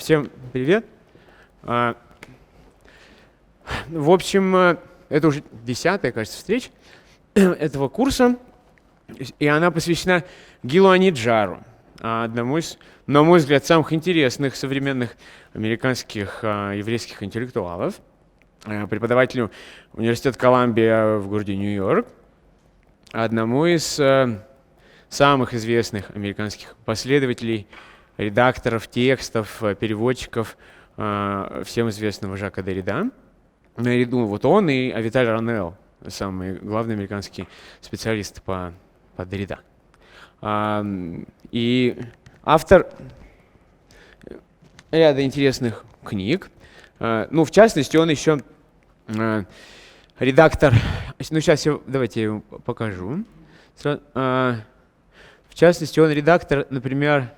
Всем привет. В общем, это уже 10-я, кажется, встреча этого курса, и она посвящена Гилу Аниджару, одному из, на мой взгляд, самых интересных современных американских еврейских интеллектуалов, преподавателю университета Колумбия в городе Нью-Йорк, одному из самых известных американских последователей, редакторов текстов, переводчиков, всем известного Жака Деррида. Наряду вот он и Авиталь Ранел, самые главные американские специалисты по Деррида. И автор ряда интересных книг. Ну, в частности, он еще редактор. Ну, сейчас давайте я его покажу. В частности, он редактор, например,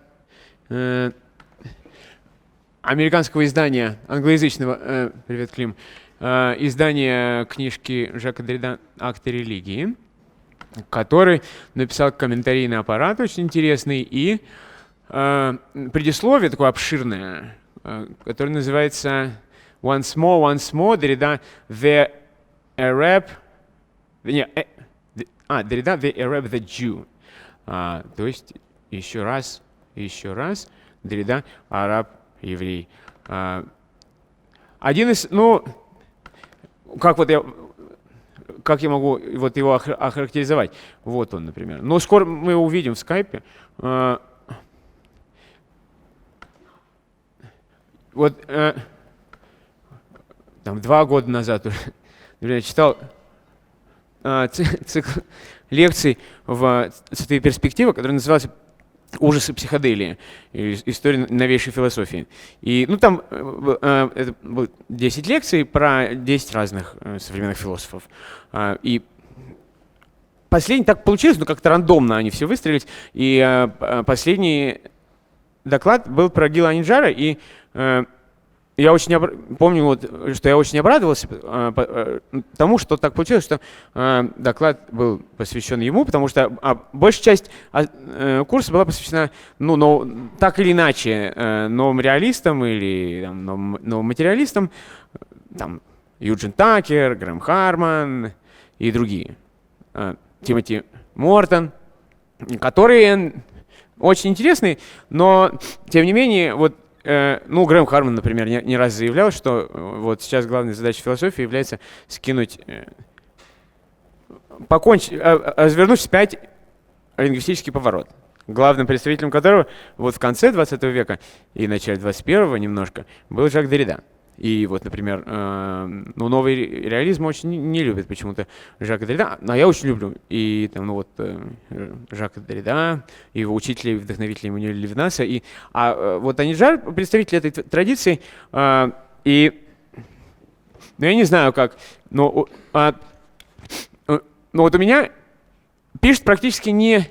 американского издания, англоязычного, привет, Клим, издания книжки Жака Деррида «Акты религии», который написал комментарийный аппарат очень интересный и предисловие такое обширное, которое называется «Once more, Деррида the Arab», Деррида the Arab the Jew», то есть еще раз, Деррида араб-еврей. Один из, как я могу вот его охарактеризовать? Вот он, например. Но скоро мы его увидим в скайпе. Вот там 2 года назад уже, например, читал цикл лекций в «Цветы и перспективы», который назывался «Ужасы психоделии. История новейшей философии». И там это было 10 лекций про 10 разных современных философов. И последний так получилось, но как-то рандомно они все выстроились. И последний доклад был про Гила Аниджара, и я очень помню, что я очень обрадовался тому, что так получилось, что доклад был посвящен ему, потому что большая часть курса была посвящена, так или иначе, новым реалистам или новым материалистам, там Юджин Такер, Грэм Харман и другие, Тимоти Мортон, которые очень интересные, но тем не менее Грэм Харман, например, не раз заявлял, что вот сейчас главной задачей философии является развернуть вспять лингвистический поворот, главным представителем которого вот в конце 20 века и начале 21-го немножко был Жак Деррида. И вот, например, новый реализм очень не любит почему-то Жака Деррида, а я очень люблю. И Жака Деррида, и его учителя и вдохновителя Эммануэля Левинаса. Вот Аниджар, представитель этой традиции, я не знаю как, но вот у меня пишет практически не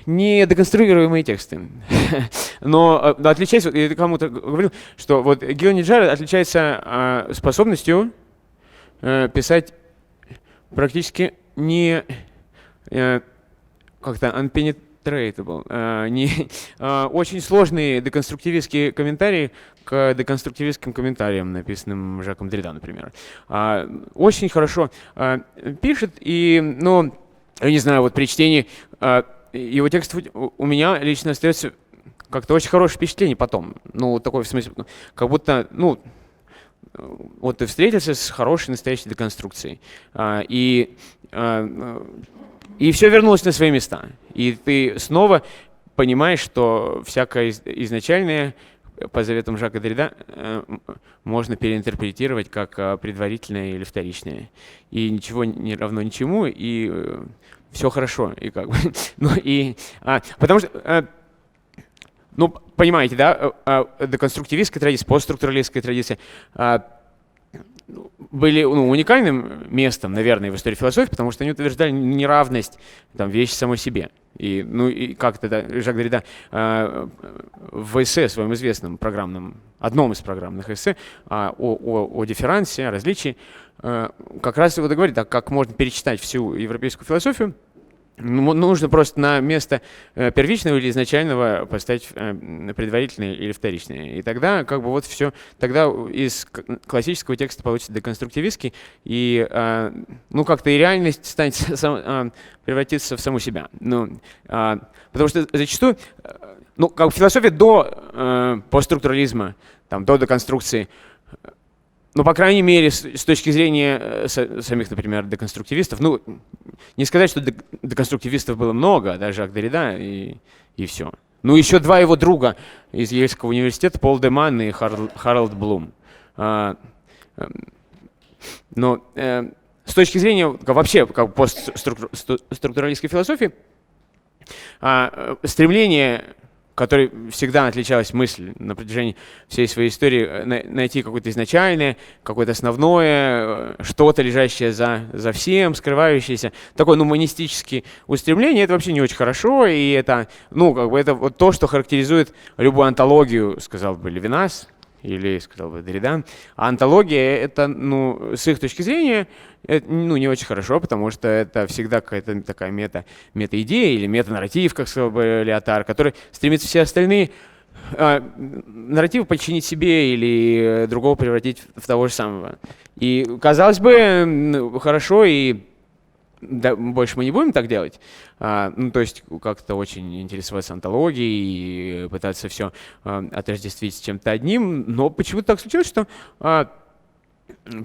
деконструируемые тексты. Но отличается, я кому-то говорил, что вот Гил Аниджар отличается способностью писать практически не как-то unpenetratable, очень сложные деконструктивистские комментарии к деконструктивистским комментариям, написанным Жаком Деррида, например. Очень хорошо пишет, и, я не знаю, вот при чтении его текстов у меня лично остается как-то очень хорошее впечатление потом. Такое в смысле, как будто, вот ты встретился с хорошей настоящей деконструкцией. И все вернулось на свои места. И ты снова понимаешь, что всякое изначальное по заветам Жака Деррида можно переинтерпретировать как предварительное или вторичное. И ничего не равно ничему, и все хорошо. И потому что, понимаете, да, деконструктивистская традиция, постструктуралистская традиция были уникальным местом, наверное, в истории философии, потому что они утверждали неравность вещи самой себе. И как-то Жак Деррида в эссе своем известном одном из программных эссе о дифферансе, о различии, как раз вот и говорит, как можно перечитать всю европейскую философию нужно просто на место первичного или изначального поставить предварительное или вторичное. И тогда как бы вот все, тогда из классического текста получится деконструктивистский, и ну как-то и реальность станет превратиться в саму себя. Ну, потому что зачастую, ну как философия до постструктурализма, там, до деконструкции, ну, по крайней мере, с точки зрения самих, например, деконструктивистов, ну, не сказать, что деконструктивистов было много, даже Жак Деррида и все. Ну, еще два его друга из Ельского университета, Пол Деман и Харальд Блум. Но с точки зрения вообще как постструктуралистской философии, стремление, которой всегда отличалась мысль на протяжении всей своей истории, найти какое-то изначальное, какое-то основное, что-то лежащее за всем, скрывающееся. Такое, ну, монистическое устремление, это вообще не очень хорошо, и это, ну, как бы это вот то, что характеризует любую антологию, сказал бы Левинас, или, сказал бы, Деррида. А антология, это, ну, с их точки зрения, это, ну, не очень хорошо, потому что это всегда какая-то такая мета-идея или мета-нарратив, как сказал бы Леотар, который стремится все остальные нарративы подчинить себе или другого превратить в того же самого. И, казалось бы, хорошо, и да, больше мы не будем так делать. Ну, то есть как-то очень интересоваться антологией и пытаться все отождествить с чем-то одним. Но почему-то так случилось, что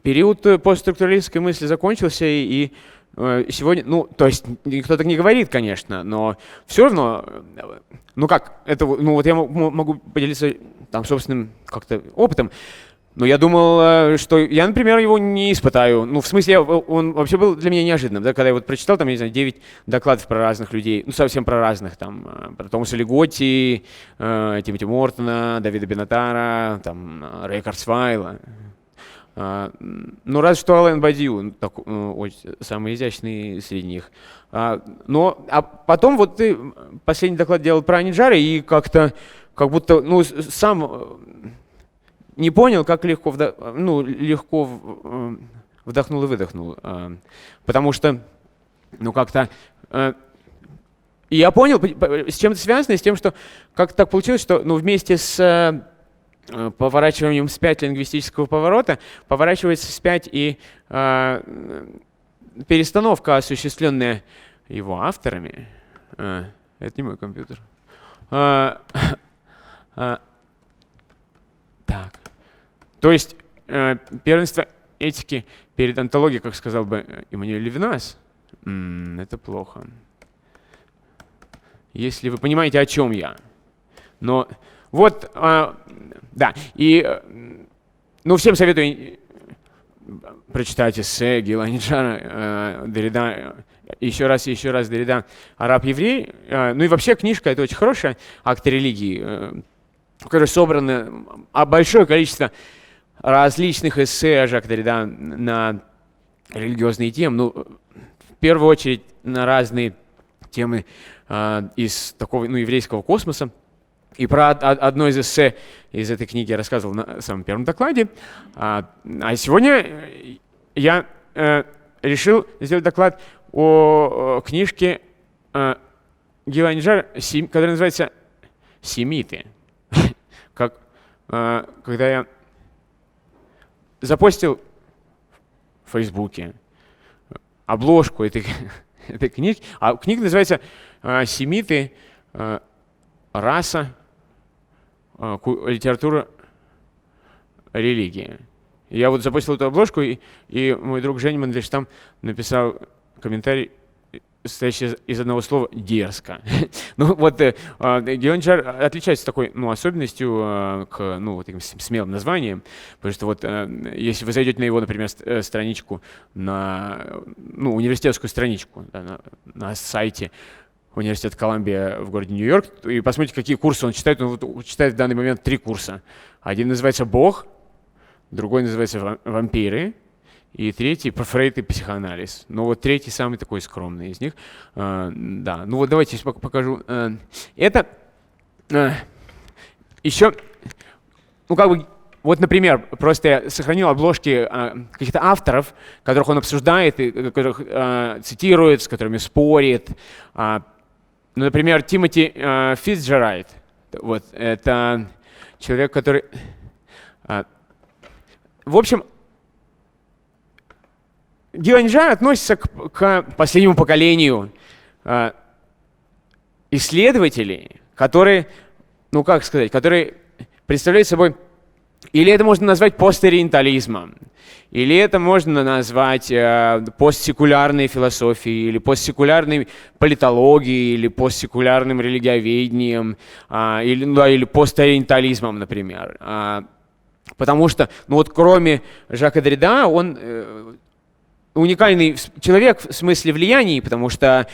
период постструктуралистской мысли закончился, и сегодня, ну, то есть никто так не говорит, конечно, но все равно, ну как, это, ну вот я могу поделиться там собственным как-то опытом. Но я думал, что я, например, его не испытаю. Ну, в смысле, он вообще был для меня неожиданным. Да? Когда я вот прочитал, там, я не знаю, 9 докладов про разных людей, ну, совсем про разных, там, про Томаса Лиготти, Тимоти Мортона, Давида Бенатара, там, Рэя Курцвейла. Ну, разве что Ален Бадью, самый изящный среди них. А потом вот ты последний доклад делал про Аниджара, и как-то, как будто, ну, сам не понял, как легко вдохнул и выдохнул. Потому что, ну, как-то... И я понял, с чем это связано, с тем, что как так получилось, что, ну, вместе с поворачиванием вспять лингвистического поворота поворачивается вспять и перестановка, осуществленная его авторами. Это не мой компьютер. Так. То есть первенство этики перед антологией, как сказал бы Эммануэль Левинас, это плохо. Если вы понимаете, о чем я. Но вот, да, и, ну, всем советую прочитать эссе Гила Аниджара, Деррида, еще раз Деррида «Араб-еврей». Ну и вообще книжка эта очень хорошая, «Акты религии», в которой собрано большое количество различных эссе Жака Деррида на религиозные темы. Ну, в первую очередь на разные темы из такого, ну, еврейского космоса. И про одно из эссе из этой книги я рассказывал на самом первом докладе. А сегодня я решил сделать доклад о книжке Гила Аниджара, которая называется «Семиты». Когда я запостил в Фейсбуке обложку этой книги, а книга называется «Семиты. Раса, литература, религия». Я вот запустил эту обложку, и мой друг Женя Мандельштам написал комментарий, состоящий из одного слова «дерзко». Ну вот Гил Аниджар отличается такой, ну, особенностью к, ну, вот таким смелым названиям, потому что вот если вы зайдете на его, например, страничку, на, ну, университетскую страничку, да, на сайте Университет Колумбия в городе Нью-Йорк, и посмотрите, какие курсы он читает. Он вот читает в данный момент 3 курса. Один называется «Бог», другой называется «Вампиры», и третий про Фрейд и психоанализ. Но вот третий самый такой скромный из них. Да, ну вот давайте я покажу. Это еще, ну как бы вот, например, просто я сохранил обложки каких-то авторов, которых он обсуждает, и которых цитирует, с которыми спорит. Ну, например, Тимоти Фицджеральд. Вот, это человек, который… В общем, Гил Аниджар относится к последнему поколению исследователей, которые, ну как сказать, которые представляют собой, или это можно назвать посториентализмом, или это можно назвать постсекулярной философией, или постсекулярной политологией, или постсекулярным религиоведением, или посториентализмом, например. Потому что, ну вот кроме Жака Деррида, он уникальный человек в смысле влияний, потому что,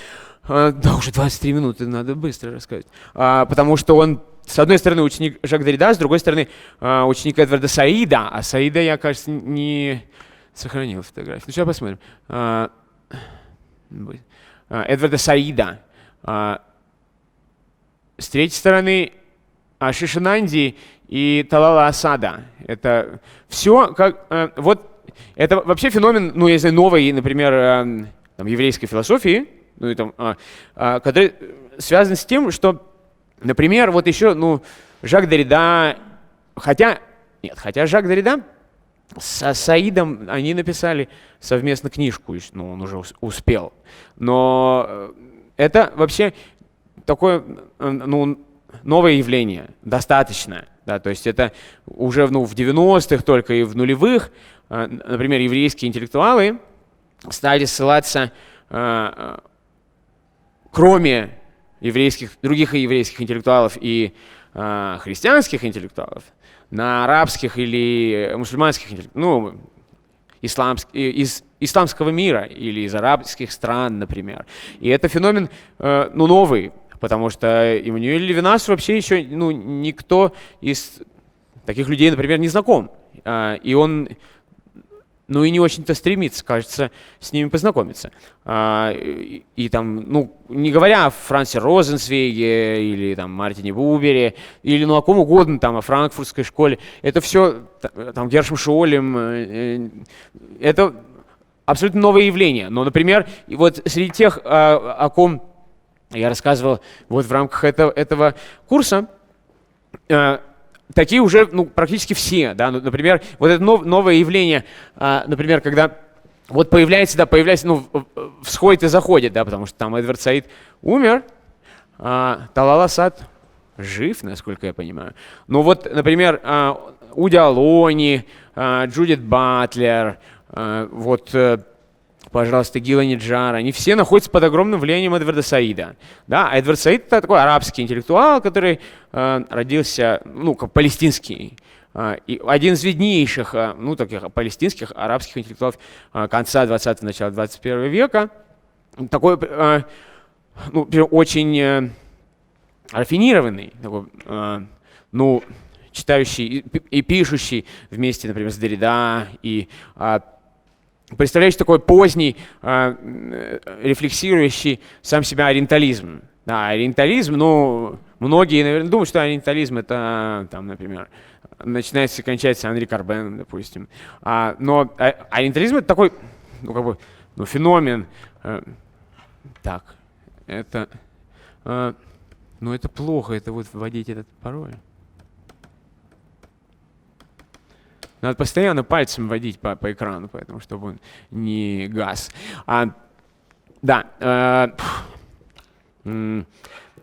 да, уже 23 минуты, надо быстро рассказать, потому что он, с одной стороны, ученик Жака Деррида, с другой стороны, ученик Эдварда Саида, а Саида я, кажется, не сохранил фотографию. Ну, сейчас посмотрим. Эдварда Саида. С третьей стороны, Ашиша Нанди и Талала Асада. Это все как… Вот это вообще феномен, ну, я знаю, новой, например, там, еврейской философии, ну, и там, который связан с тем, что, например, вот еще, ну, Жак Деррида, хотя Жак Деррида с Саидом они написали совместно книжку, ну, он уже успел, но это вообще такое, ну, новое явление, достаточно, да, то есть это уже, ну, в 90-х только и в нулевых, например, еврейские интеллектуалы стали ссылаться, кроме других еврейских интеллектуалов и христианских интеллектуалов, на арабских или мусульманских, ну, из исламского мира или из арабских стран, например. И это феномен, ну, новый, потому что Иммануэль Левинас вообще еще, ну, никто из таких людей, например, не знаком. И он, ну, и не очень-то стремится, кажется, с ними познакомиться. И там, ну, не говоря о Франце Розенцвейге или там Мартине Бубере, или, ну, о ком угодно, там, о франкфуртской школе, это все, там, Гершем Шолем, это абсолютно новое явление. Но, например, вот среди тех, о ком я рассказывал вот в рамках этого курса, такие уже, ну, практически все, да, ну, например, вот это новое явление, например, когда вот появляется, ну, всходит и заходит, да, потому что там Эдвард Саид умер, Талала Асад жив, насколько я понимаю. Но вот, например, Уди Алони, Джудит Батлер, вот, пожалуйста, Гил Аниджар, они все находятся под огромным влиянием Эдварда Саида. Да? А Эдвард Саид — это такой арабский интеллектуал, который родился, ну, как палестинский, и один из виднейших, ну, таких палестинских арабских интеллектуалов конца 20-го, начала 21 века. Такой, ну, очень рафинированный, такой, ну, читающий и пишущий вместе, например, с Деррида, и представляющий такой поздний, рефлексирующий сам себя ориентализм. Да, ориентализм, ну, многие, наверное, думают, что ориентализм — это, там, например, начинается и кончается Анри Карбеном, допустим. Но ориентализм — это такой, ну, как бы, ну, феномен. Так, это, ну, это плохо, это вот вводить этот пароль. Надо постоянно пальцем водить по экрану, поэтому, чтобы он не гас. Да.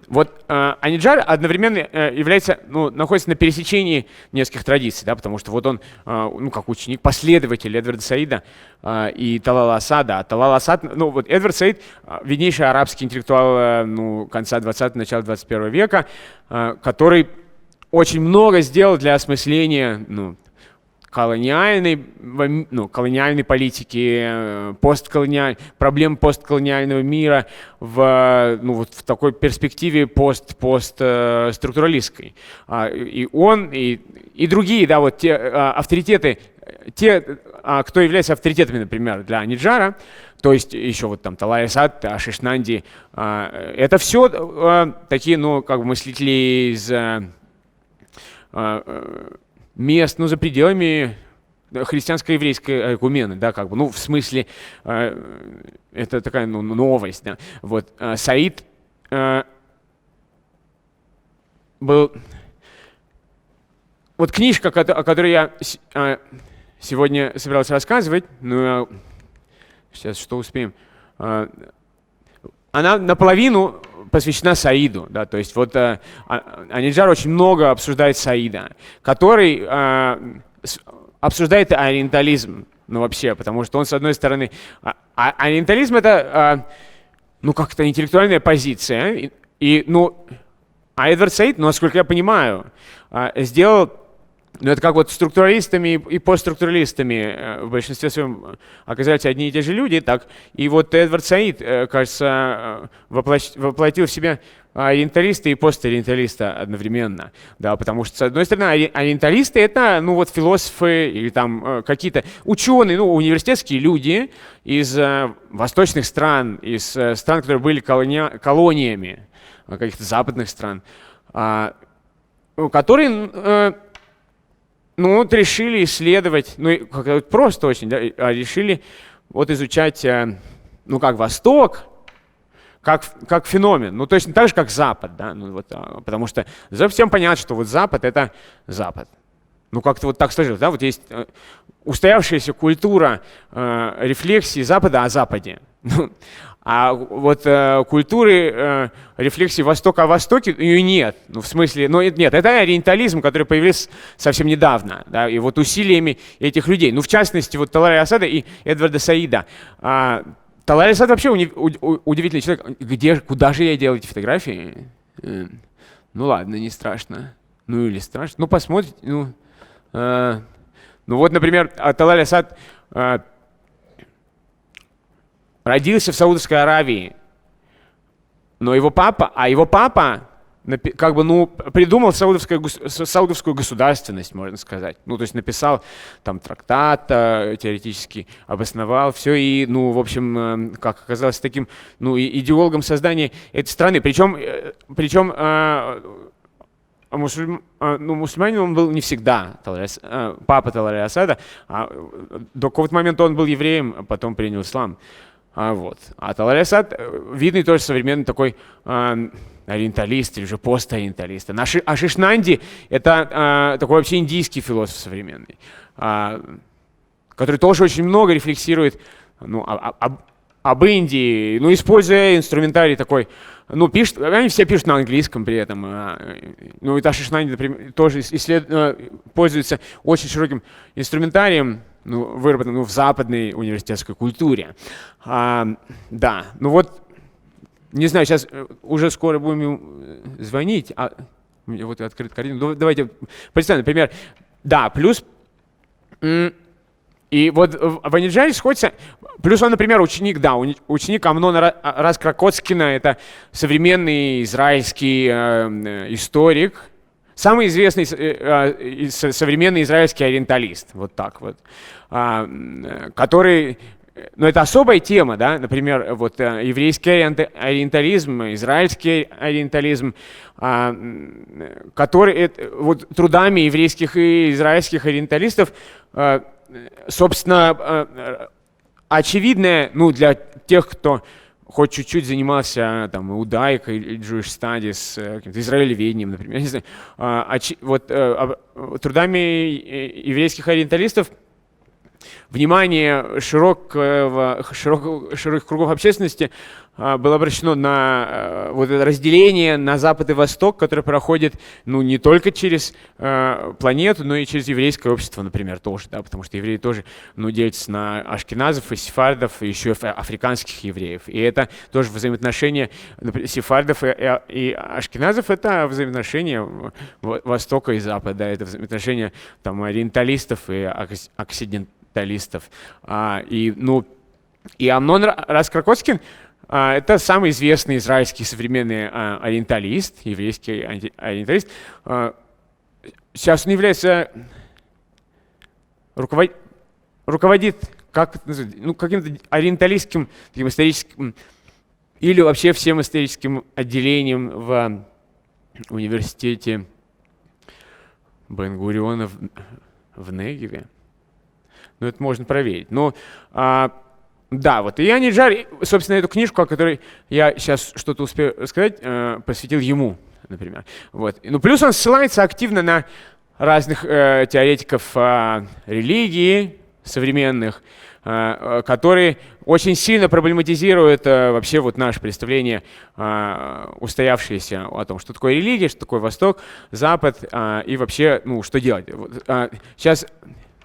Вот Аниджар одновременно является, ну, находится на пересечении нескольких традиций, да, потому что вот он, ну, как ученик, последователь Эдварда Саида и Талала Асада. А Талала Асад, ну, вот Эдвард Саид — виднейший арабский интеллектуал, ну, конца 20-го, начала 21 века, который очень много сделал для осмысления, ну, колониальной политики, проблем постколониального мира ну, вот в такой перспективе постструктуралистской. И он, и другие, да, вот те авторитеты, кто является авторитетами, например, для Аниджара, то есть еще вот там Талала Асада, Ашиша Нанди, это все такие, ну, как бы мыслители из мест, за пределами христианско-еврейской экумены, да, как бы, в смысле, это такая, новость, да. Вот, Саид был... Вот книжка, о которой я сегодня собирался рассказывать, сейчас что успеем, она наполовину посвящена Саиду, да, то есть вот Аниджар очень много обсуждает Саида, который обсуждает ориентализм, вообще, потому что он, с одной стороны, ориентализм — это, как-то интеллектуальная позиция, а Эдвард Саид, насколько я понимаю, сделал, это как вот структуралистами и постструктуралистами в большинстве своем оказались одни и те же люди, так и вот Эдвард Саид, кажется, воплотил в себя ориенталиста и посториенталиста одновременно, да, потому что, с одной стороны, ориенталисты — это, философы или там какие-то ученые, университетские люди из восточных стран, из стран, которые были колониями каких-то западных стран, которые, решили исследовать, как-то просто очень, да, решили вот изучать, как Восток, как феномен, точно так же, как Запад, да, потому что всем понятно, что вот Запад — это Запад. Как-то вот так сложилось, да, вот есть устоявшаяся культура рефлексии Запада о Западе. А вот культуры рефлексии Востока о Востоке ее нет. В смысле, нет, это ориентализм, который появился совсем недавно, да, и вот усилиями этих людей. В частности, вот Талала Асада и Эдварда Саида. Талала Асад вообще удивительный человек. Куда же я делал эти фотографии? Ладно, не страшно. Или страшно. Посмотрите. Вот, например, Талала Асад родился в Саудовской Аравии, но его папа как бы, придумал саудовскую государственность, можно сказать. То есть написал там трактат, теоретически обосновал все и, в общем, как оказалось, таким, идеологом создания этой страны. Причем мусульманин он был не всегда, папа Талала Асада, до какого-то момента он был евреем, а потом принял ислам. А Талала Асад видный тоже современный такой ориенталист или же посториенталист. Ашиша Нанди — это такой вообще индийский философ современный, который тоже очень много рефлексирует об Индии, используя инструментарий такой. Они все пишут на английском при этом. И Ашиша Нанди, например, тоже пользуется очень широким инструментарием, выработанным в западной университетской культуре. Да, не знаю, сейчас уже скоро будем ему звонить. У меня вот открыт картина. Давайте представим, например, да, плюс. И вот в Аниджаре сходится, плюс он, например, ученик Амнона Раз-Кракоцкина, это современный израильский историк, самый известный современный израильский ориенталист, вот так вот, который, это особая тема, да, например, вот еврейский ориентализм, израильский ориентализм, который вот трудами еврейских и израильских ориенталистов, собственно, очевидное, для тех, кто хоть чуть-чуть занимался там иудаикой или Jewish Studies, каким-то израилеведением, например, не знаю, трудами еврейских ориенталистов внимание широких кругов общественности было обращено на вот это разделение на Запад и Восток, которое проходит не только через планету, но и через еврейское общество, например, тоже, да, потому что евреи тоже делятся на ашкеназов и сефардов, и еще африканских евреев. И это тоже взаимоотношения сефардов и ашкеназов, это взаимоотношения Востока и Запада, это взаимоотношения там ориенталистов и оксиденталистов. И Амнон Раз-Кракоцкин это самый известный израильский современный ориенталист, еврейский ориенталист. Сейчас он является руководит каким-то ориенталистским таким историческим или вообще всем историческим отделением в университете Бен-Гуриона в Негеве. Ну, это можно проверить. Но, да, вот. И Аниджар, собственно, эту книжку, о которой я сейчас что-то успею сказать, посвятил ему, например. Вот. Ну, плюс он ссылается активно на разных теоретиков религии современных, которые очень сильно проблематизируют вообще вот наше представление, устоявшееся о том, что такое религия, что такое Восток, Запад и вообще, ну, что делать. Вот, сейчас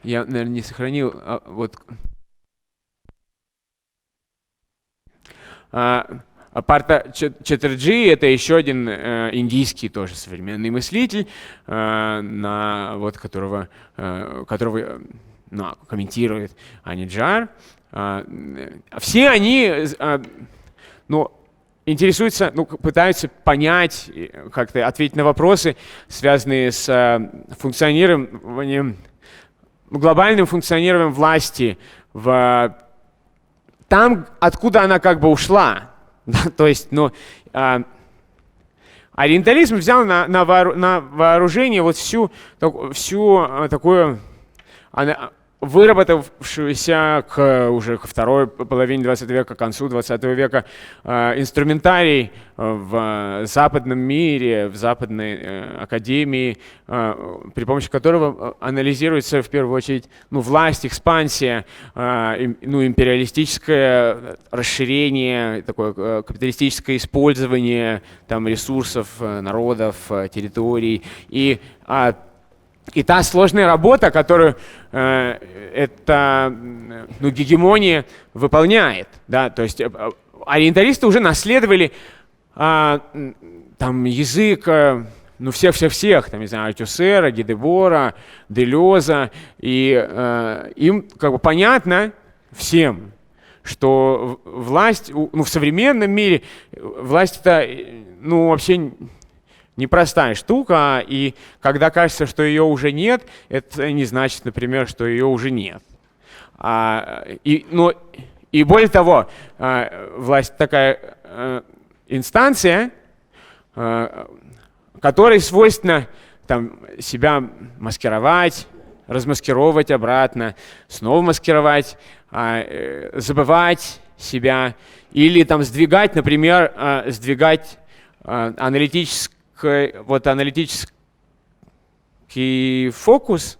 я, наверное, не сохранил вот. Парта Чаттерджи — это еще один индийский тоже современный мыслитель, вот, которого комментирует Аниджар. Все они интересуются, пытаются понять, как-то ответить на вопросы, связанные с функционированием, глобальным функционированием власти там, откуда она как бы ушла. То есть, ориентализм взял на вооружение вот всю такую выработавшуюся уже ко второй половине 20 века, к концу 20 века инструментарий в западном мире, в западной академии, при помощи которого анализируется в первую очередь власть, экспансия, империалистическое расширение, такое капиталистическое использование там, ресурсов, народов, территорий и та сложная работа, которую эта гегемония выполняет. Да? То есть ориенталисты уже наследовали там, язык всех, там, не знаю, Альтюсера, Гедебора, Делеза, и им как бы понятно всем, что власть, в современном мире власть это вообще непростая штука, и когда кажется, что ее уже нет, это не значит, например, что ее уже нет. И более того, власть такая инстанция, которой свойственно там, себя маскировать, размаскировать обратно, снова маскировать, забывать себя или там сдвигать, например, аналитический фокус,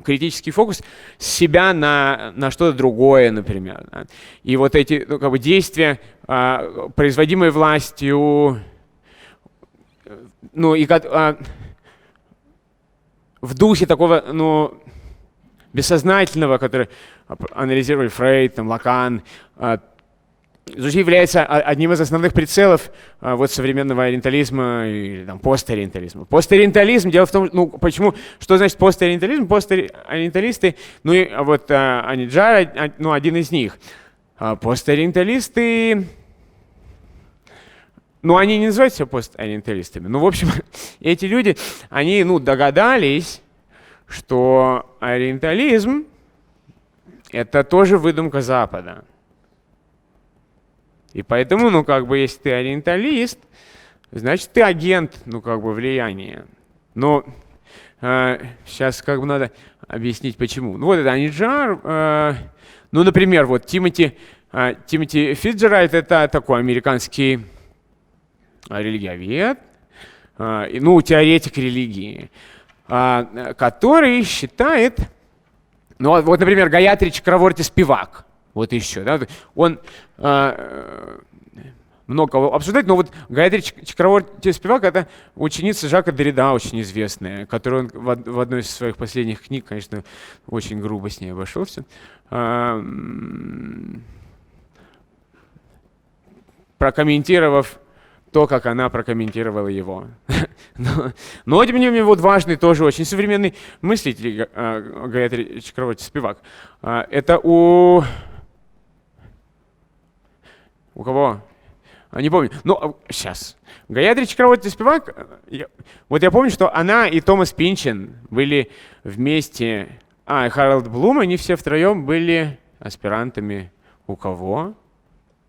критический фокус с себя на что-то другое, например. Да. И вот эти действия, производимые властью, в духе такого бессознательного, который анализировали Фрейд, Лакан, является одним из основных прицелов современного ориентализма и посториентализма. Посториентализм, дело в том, почему, что значит посториентализм? Посториенталисты, Аниджар, один из них. Посториенталисты, они не называют себя посториенталистами. В общем, эти люди, они догадались, что ориентализм — это тоже выдумка Запада. И поэтому, если ты ориенталист, значит, ты агент, влияния. Но сейчас надо объяснить, почему. Вот это Аниджар. Например, Тимоти Фицджеральд — это такой американский религиовед, теоретик религии, который считает, например, Гаятри Чакраварти Спивак. Вот еще, да, он много обсуждает, но Гаятри Чакраварти Спивак — это ученица Жака Деррида, очень известная, которую он в одной из своих последних книг, конечно, очень грубо с ней обошелся, прокомментировав то, как она прокомментировала его. Но тем не менее, важный тоже очень современный мыслитель Гаятри Чакраварти Спивак. Это у кого? Не помню. Сейчас. Гаятри Чакраварти Спивак, я помню, что она и Томас Пинчен были вместе, и Харальд Блум, они все втроем были аспирантами у кого?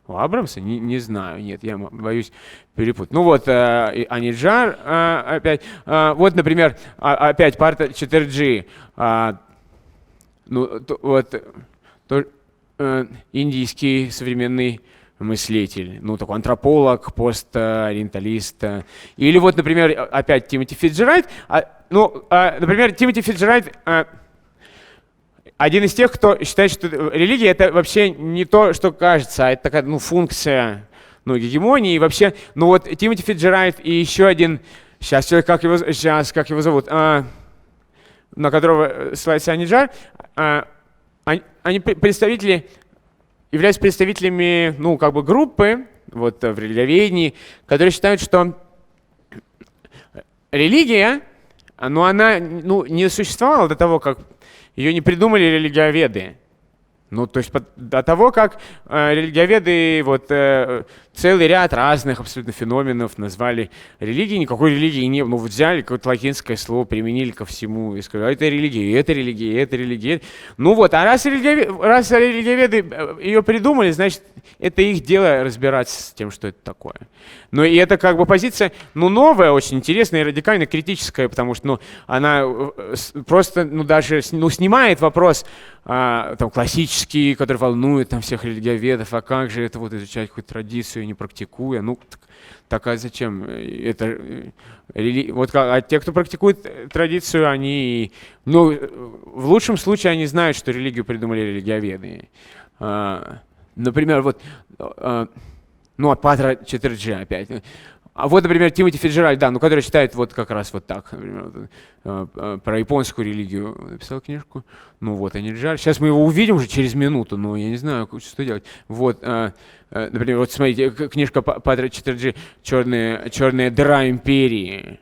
У Абрамса? Не знаю, нет, я боюсь перепутать. Ну вот, Аниджар опять. Вот, например, опять парта 4G. Индийский современный мыслитель, такой антрополог, посториенталист. Или вот, например, опять Тимоти Фицджеральд. Например, Тимоти Фицджеральд один из тех, кто считает, что религия — это вообще не то, что кажется, а это такая функция гегемонии. И вообще, вот Тимоти Фицджеральд и еще один, сейчас как его зовут, на которого ссылается Аниджар, они являются представителями, группы в религиоведении, которые считают, что религия, она не существовала до того, как ее не придумали религиоведы. То есть до того, как религиоведы целый ряд разных абсолютно феноменов назвали религией, никакой религии не было. Взяли какое-то латинское слово, применили ко всему и сказали, это религия, это религия, это религия. А раз религиоведы ее придумали, значит, это их дело разбираться с тем, что это такое. И это позиция, новая, очень интересная и радикально критическая, потому что, она просто, даже, снимает вопрос классический, который волнует всех религиоведов, а как же это изучать какую-то традицию, не практикуя, а зачем? А те, кто практикует традицию, они, в лучшем случае, они знают, что религию придумали религиоведы. Например, от Патра 4G опять. А вот, например, Тимоти Фицджеральд, который считает как раз так, например, про японскую религию написал книжку. Аниджар. Сейчас мы его увидим уже через минуту, но я не знаю, что делать. Например, смотрите, книжка Патра 4G «Черная дыра империи.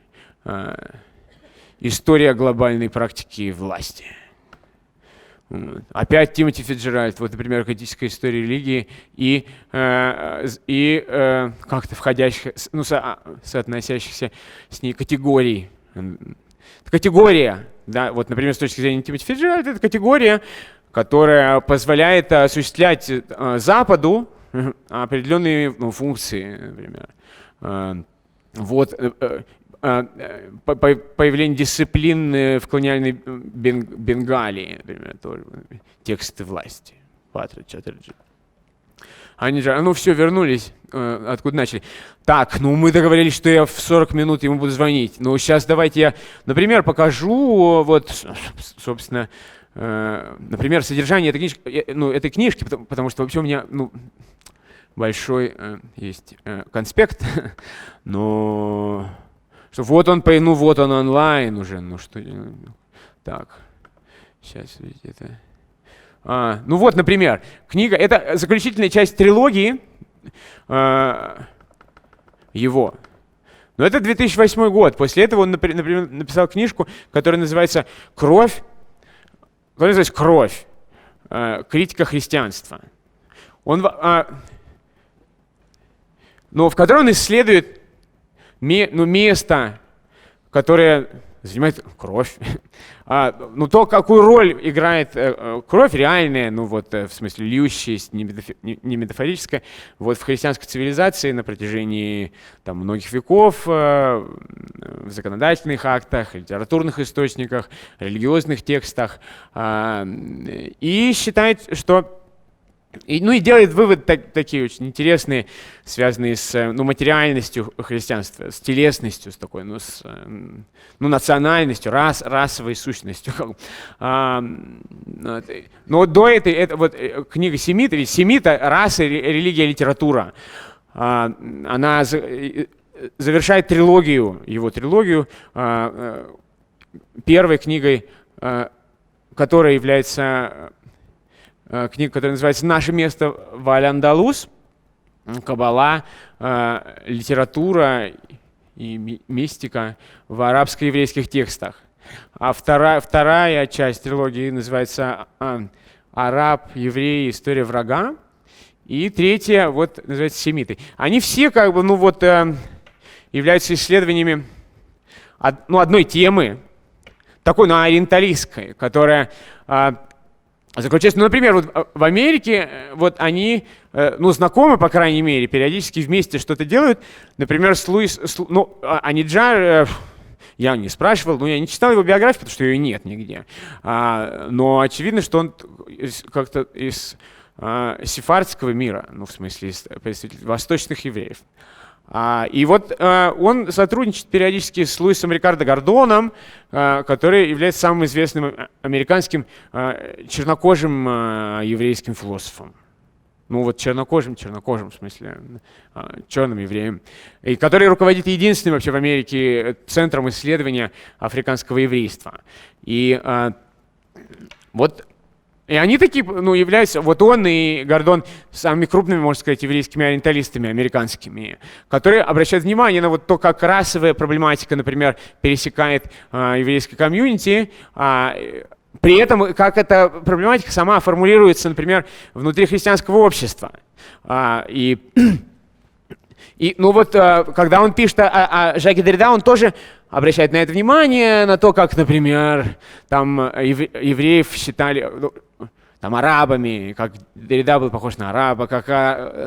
История глобальной практики власти». Опять Тимоти Фицджеральд, например, критическая история религии и как-то входящих, соотносящихся с ней категорий. Категория, например, с точки зрения Тимоти Фицджеральда, это категория, которая позволяет осуществлять Западу определенные функции, например. Появление дисциплин в колониальной Бенгалии, например, тоже тексты власти. Патра 4G. Аниджар, все, вернулись, откуда начали. Так, мы договорились, что я в 40 минут ему буду звонить. Сейчас давайте я, например, покажу, собственно, например, содержание этой книжки, потому что вообще у меня, большой есть конспект, но... Вот он онлайн уже, так, сейчас видите это. Например, книга, это заключительная часть трилогии его. Но это 2008 год. После этого он, например, написал книжку, которая называется «Кровь». Критика христианства. В которой он исследует место, которое занимает кровь. То, какую роль играет кровь реальная, в смысле льющаяся, не метафорическая, в христианской цивилизации на протяжении многих веков, в законодательных актах, литературных источниках, религиозных текстах. И считает, что и делает выводы такие очень интересные, связанные с материальностью христианства, с телесностью, с такой, национальностью, расовой сущностью. Но до этой книга Семита, ведь Семита — раса, религия, литература. Она завершает его трилогию первой книгой, которая является книга, которая называется «Наше место в Аль-Андалуз», каббала, литература и мистика в арабско-еврейских текстах. А вторая часть трилогии называется «Араб, евреи, история врага». И третья называется «Семиты». Они все являются исследованиями одной темы, такой ориенталистской, которая заключается, ну, например, вот в Америке вот они, ну, знакомы, по крайней мере, периодически вместе что-то делают. Например, Аниджар, я не спрашивал, но я не читал его биографию, потому что ее нет нигде. Но очевидно, что он как-то из сефардского мира, ну, в смысле, из представителей восточных евреев. И вот он сотрудничает периодически с Луисом Рикардо Гордоном, который является самым известным американским чернокожим еврейским философом. Ну вот чернокожим, в смысле, черным евреем. И который руководит единственным вообще в Америке центром исследования африканского еврейства. И вот... И они такие, ну, являются, вот он и Гордон, самыми крупными, можно сказать, еврейскими ориенталистами американскими, которые обращают внимание на вот то, как расовая проблематика, например, пересекает еврейское комьюнити, при этом, как эта проблематика сама формулируется, например, внутри христианского общества. Ну вот, когда он пишет о Жаке Деррида, он тоже обращает на это внимание, на то, как, например, там евреев считали там арабами, как Деррида был похож на араба, как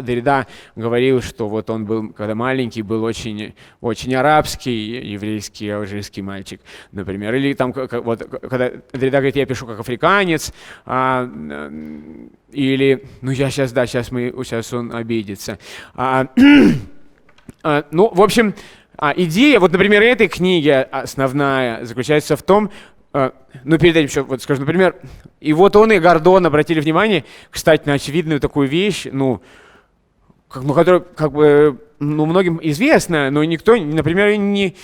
Деррида говорил, что вот он был, когда маленький, был очень, очень арабский, еврейский, алжирский мальчик, например. Или там, вот, когда Деррида говорит, я пишу как африканец, или, ну я сейчас он обидится. Ну, в общем, идея, вот, например, этой книги основная заключается в том, ну, перед этим еще вот скажу, например, и вот он и Гордон обратили внимание, кстати, на очевидную такую вещь, ну, которая, как бы, ну, многим известна, но никто, например, не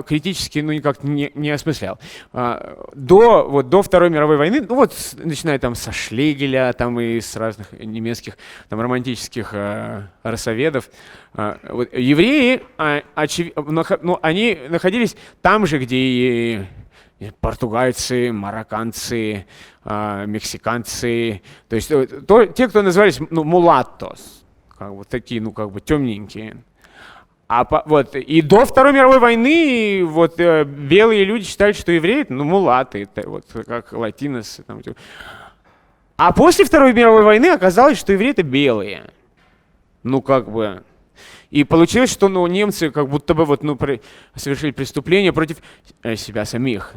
критически, ну, никак не осмыслял. До Второй мировой войны, ну, вот, начиная там со Шлегеля, там и с разных немецких, там, романтических расоведов, вот, евреи, ну, они находились там же, где и португальцы, марокканцы, мексиканцы, то есть те, кто назывались, ну, мулаттос, как бы такие, ну, как бы темненькие. Вот, и до Второй мировой войны вот белые люди считали, что евреи, ну, мулаты, это вот как латиносы. Там. А после Второй мировой войны оказалось, что евреи это белые. Ну, как бы. И получилось, что, ну, немцы как будто бы вот, ну, совершили преступление против себя самих.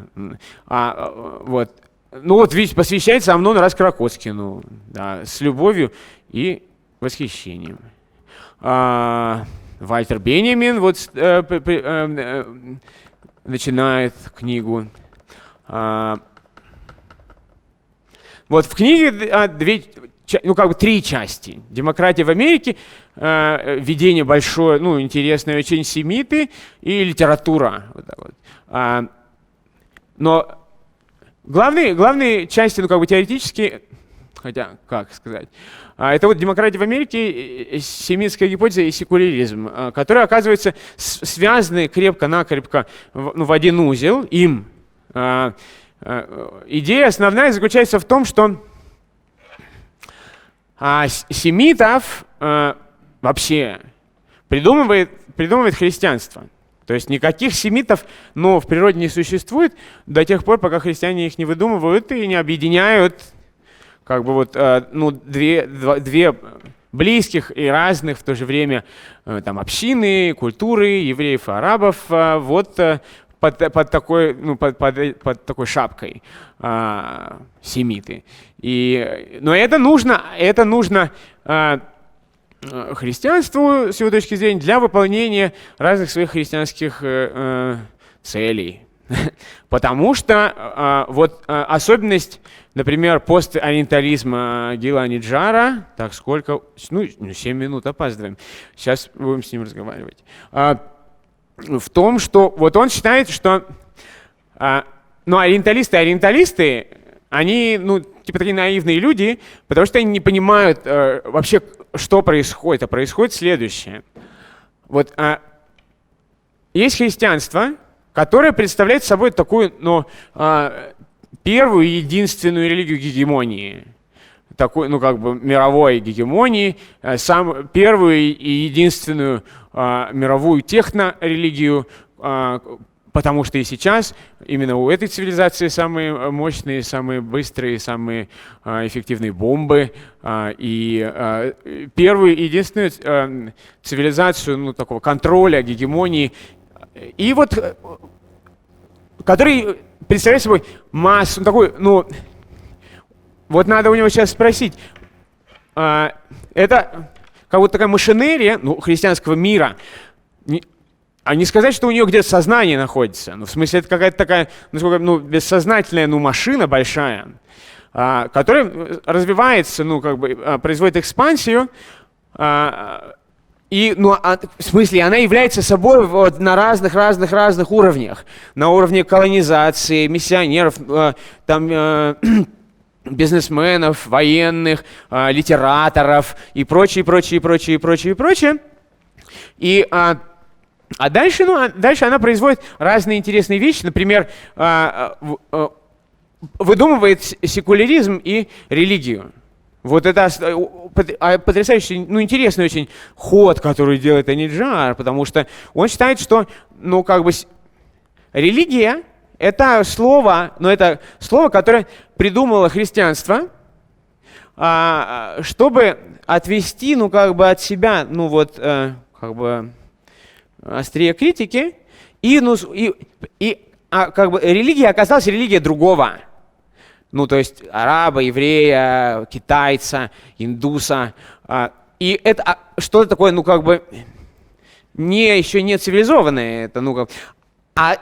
Вот. Ну вот, видите, посвящается Амнону Раз-Кракоцкину, да, с любовью и восхищением. Вальтер Беньямин вот начинает книгу. Вот в книге ну, как бы три части. Демократия в Америке, введение большое, ну, интересное очень, семиты и литература. Вот так вот. Но главные части, ну, как бы теоретически, хотя, как сказать, это вот демократия в Америке, семитская гипотеза и секуляризм, которые, оказывается, связаны крепко-накрепко в один узел. Им идея основная заключается в том, что семитов вообще придумывает христианство. То есть никаких семитов, но в природе не существует до тех пор, пока христиане их не выдумывают и не объединяют, как бы вот, ну, две близких и разных в то же время там общины, культуры, евреев и арабов, вот под такой, ну, под такой шапкой семиты. Но это нужно христианству, с его точки зрения, для выполнения разных своих христианских целей. Потому что вот особенность, например, посториентализма Гила Аниджара, так сколько, ну 7 минут опаздываем, сейчас будем с ним разговаривать, в том, что вот он считает, что ну, ориенталисты, они, ну, типа такие наивные люди, потому что они не понимают вообще, что происходит. А происходит следующее. Вот есть христианство, которое представляет собой такую, ну, первую и единственную религию гегемонии. Такой, ну, как бы мировой гегемонии, первую и единственную мировую технорелигию, Потому что и сейчас именно у этой цивилизации самые мощные, самые быстрые, самые эффективные бомбы. И первую и единственную цивилизацию, ну, такого контроля, гегемонии, и вот, который представляет собой массу, ну, такую, ну, вот надо у него сейчас спросить, это как будто такая машинерия, ну, христианского мира. А не сказать, что у нее где-то сознание находится. Ну, в смысле, это какая-то такая, ну, бессознательная, ну, машина большая, которая развивается, ну, как бы производит экспансию. И, ну, в смысле, она является собой вот на разных уровнях. На уровне колонизации, миссионеров, там, бизнесменов, военных, литераторов и прочее. А дальше, дальше она производит разные интересные вещи. Например, выдумывает секуляризм и религию. Вот это потрясающий, ну, интересный очень ход, который делает Аниджар, потому что он считает, что, ну, как бы религия — это слово, но это слово, которое придумало христианство, чтобы отвести, ну, как бы от себя, ну, вот, как бы острие критики, как бы религия оказалась религия другого. Ну, то есть араба, еврея, китайца, индуса. И это что-то такое, ну, как бы, еще не цивилизованное. Это, ну, как,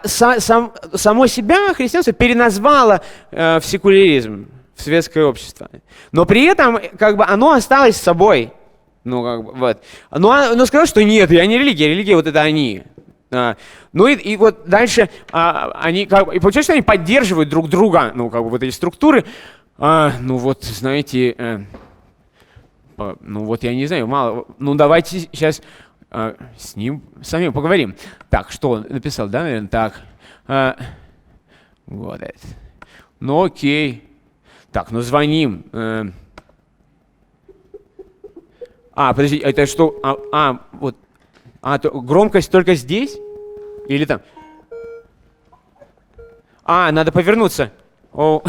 само себя христианство переназвало в секуляризм, в светское общество. Но при этом, как бы, оно осталось с собой. Ну, как бы, вот. Но сказал, что нет, я не религия, религия вот это они. Ну и вот дальше они как бы, и получается, что они поддерживают друг друга, ну, как бы вот эти структуры. Ну вот, знаете, ну вот я не знаю, мало. Ну давайте сейчас с ним самим поговорим. Так, что он написал, да, наверное, так. Вот это. Ну окей. Так, ну звоним. Подожди, это что? Вот. Громкость только здесь? Или там? Надо повернуться. Hello,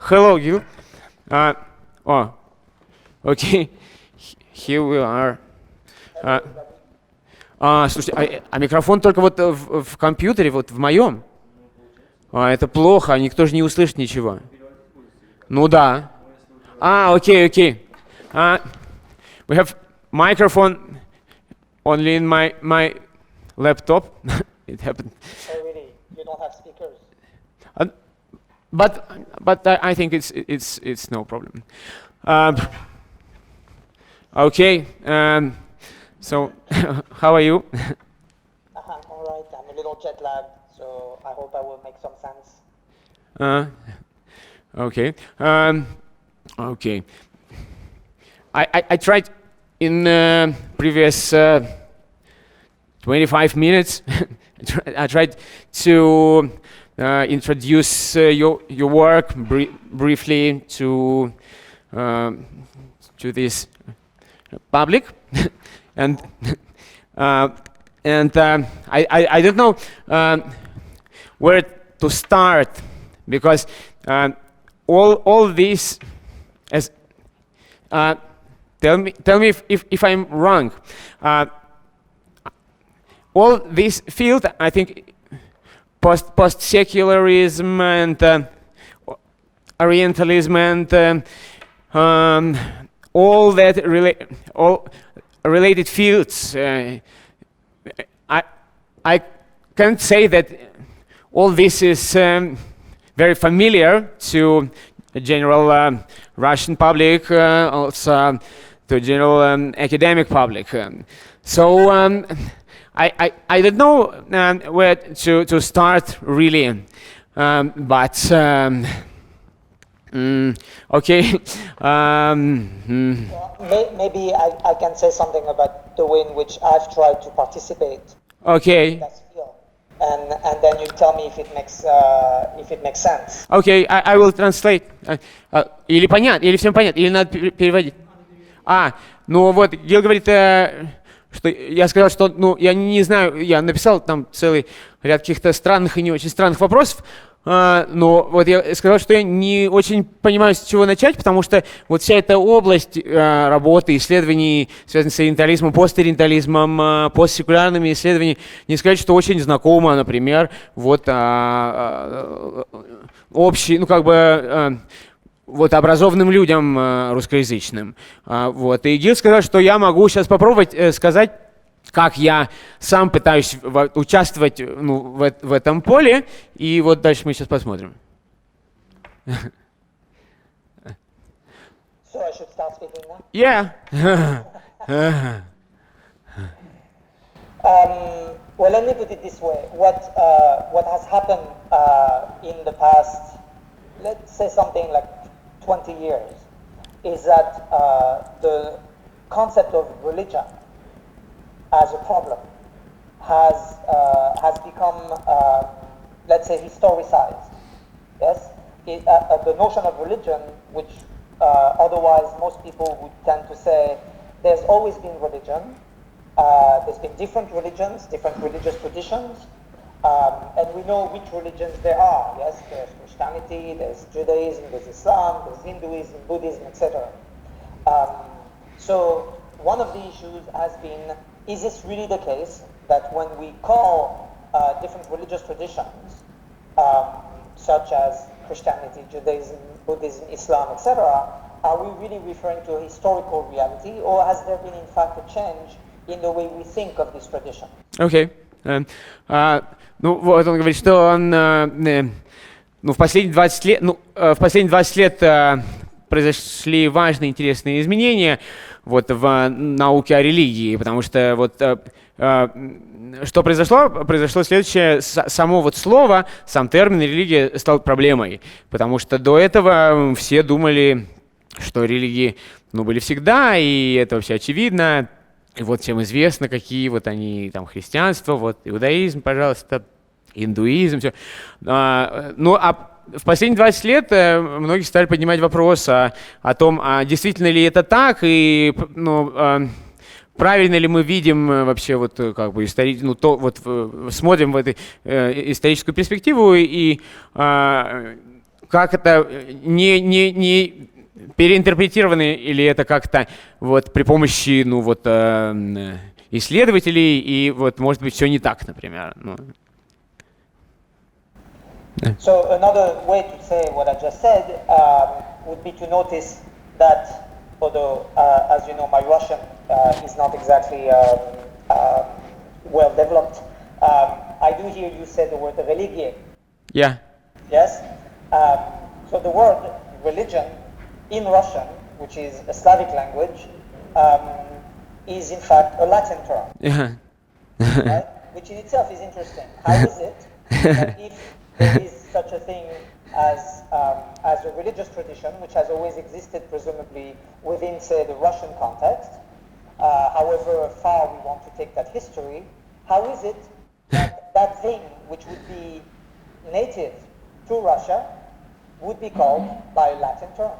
Gil. Окей. Here we are. Слушайте, микрофон только вот в компьютере, вот в моем? Это плохо, никто же не услышит ничего. Ну да. Окей. We have microphone only in my laptop. It happened. Oh really? You don't have speakers? But I think it's no problem. Okay. So how are you? All right. I'm a little jet lagged, so I hope I will make some sense. Okay. Okay. I tried in previous 25 minutes. I tried to introduce your work briefly to this public, and I don't know where to start, because all this as tell me if I'm wrong. All this field, I think, post-secularism and Orientalism and all related fields. I can't say that all this is very familiar to the general Russian public, also to general academic public. So I don't know where to start really, but okay. Maybe I can say something about the way in which I've tried to participate. Okay. In that field. And then you tell me if it makes sense. Okay, I will translate. Или понятно, или всем понятно, или надо переводить. Ну вот, Гил говорит, что я сказал, что, ну, я не знаю, я написал там целый ряд каких-то странных и не очень странных вопросов, но вот я сказал, что я не очень понимаю, с чего начать, потому что вот вся эта область работы, исследований, связанных с ориентализмом, посториентализмом, постсекулярными исследованиями, не сказать, что очень знакома, например, вот общий, ну как бы вот образованным людям русскоязычным. Вот. И Гил сказал, что я могу сейчас попробовать сказать, как я сам пытаюсь участвовать, ну, в этом поле, и вот дальше мы сейчас посмотрим. So I should start speaking now? Yeah. Well, let me put it this way. What has happened in the past, let's say something like 20 years, is that the concept of religion as a problem has become, let's say, historicized. Yes, the notion of religion, which otherwise most people would tend to say, there's always been religion. There's been different religions, different religious traditions, and we know which religions there are. Yes, there's Christianity, there's Judaism, there's Islam, there's Hinduism, Buddhism, etc. So one of the issues has been, is this really the case that when we call different religious traditions, such as Christianity, Judaism, Buddhism, Islam, etc., are we really referring to a historical reality, or has there been in fact a change in the way we think of this tradition? Окей. Ну, вот он говорит, что он ну, в последние 20 лет произошли важные, интересные изменения вот, в науке о религии, потому что вот что произошло? Произошло следующее: само вот слово, сам термин религия стал проблемой, потому что до этого все думали, что религии, ну, были всегда, и это вообще очевидно. И вот всем известно, какие вот они, там, христианство, вот иудаизм, пожалуйста, индуизм, все. Ну, а в последние 20 лет многие стали поднимать вопрос о том, а действительно ли это так, и, ну, правильно ли мы видим вообще вот как бы ну, то вот смотрим в эту историческую перспективу, и как это не переинтерпретированы, или это как-то вот при помощи, ну, вот, исследователей, и вот, может быть, все не так, например. Ну. So another way to say what I just said would be to notice that, although, as you know, my Russian is not exactly well developed, I do hear you say the word religie. Yeah. Yes? So the word religion in Russian, which is a Slavic language, is in fact a Latin term. Yeah. Right? Which in itself is interesting. How is it that if there is such a thing as a religious tradition, which has always existed presumably within, say, the Russian context, however far we want to take that history, how is it that that thing which would be native to Russia would be called by a Latin term?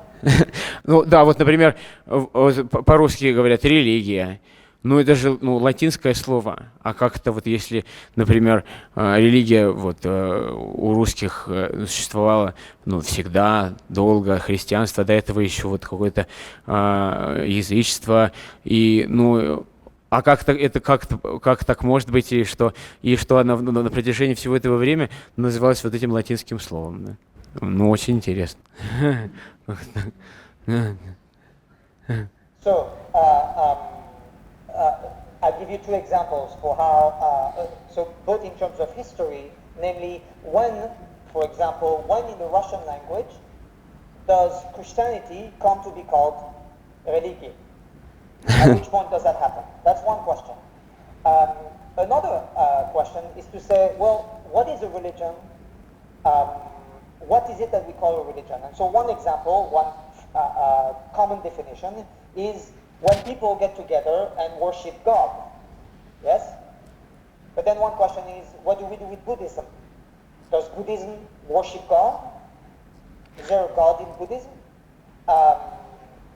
Ну да, вот, например, по-русски говорят религия. Ну это же, ну, латинское слово. А как это вот, если, например, религия вот у русских существовала, ну, всегда, долго, христианство, до этого еще вот какое-то язычество, и, ну, а как так может быть, и что она на протяжении всего этого времени называлась вот этим латинским словом, да? Ну, очень интересно. So, I'll give you two examples for how, so both in terms of history, namely when, for example, when in the Russian language does Christianity come to be called religie? At which point does that happen? That's one question. Another question is to say, well, what is a religion? What is it that we call a religion? And so one example, one common definition is when people get together and worship God. Yes? But then one question is, what do we do with Buddhism? Does Buddhism worship God? Is there a God in Buddhism?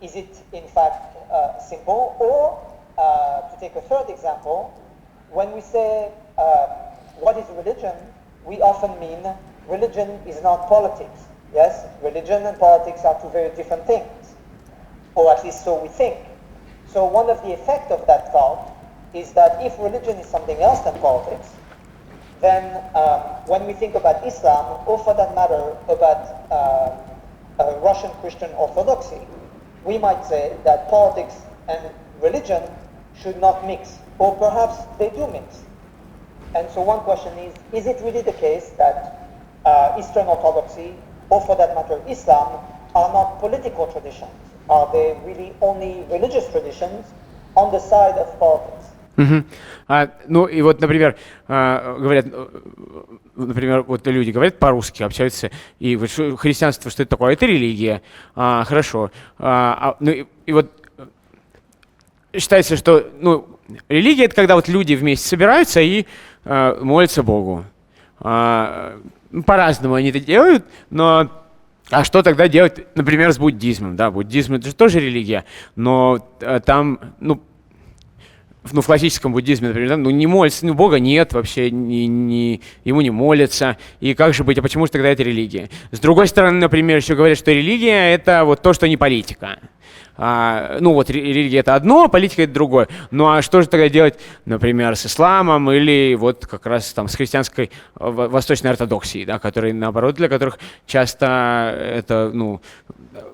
Is it in fact simple? Or to take a third example, when we say what is religion, we often mean religion is not politics. Yes, religion and politics are two very different things, or at least so we think. So one of the effects of that thought is that if religion is something else than politics, then when we think about Islam, or for that matter about Russian Christian Orthodoxy, we might say that politics and religion should not mix, or perhaps they do mix. And so one question is it really the case that Eastern Orthodoxy, or for that matter Islam, are not political traditions? Are they really only religious traditions on the side of politics? Ну и вот, например, говорят, например, вот люди говорят по-русски, общаются, и вот христианство, что это такое? Это религия. Хорошо. Ну и вот считается, что религия — это когда вот люди вместе собираются и молятся Богу. По-разному они это делают, но а что тогда делать, например, с буддизмом? Да, буддизм — это же тоже религия, но там, в классическом буддизме, например, не молятся, Бога нет вообще, ему не молятся, и как же быть, а почему же тогда это религия? С другой стороны, например, еще говорят, что религия — это вот то, что не политика. Вот религия — это одно, политика — это другое. Ну а что же тогда делать, например, с исламом или вот как раз там с христианской восточной ортодоксией, да, которые, наоборот, для которых часто это,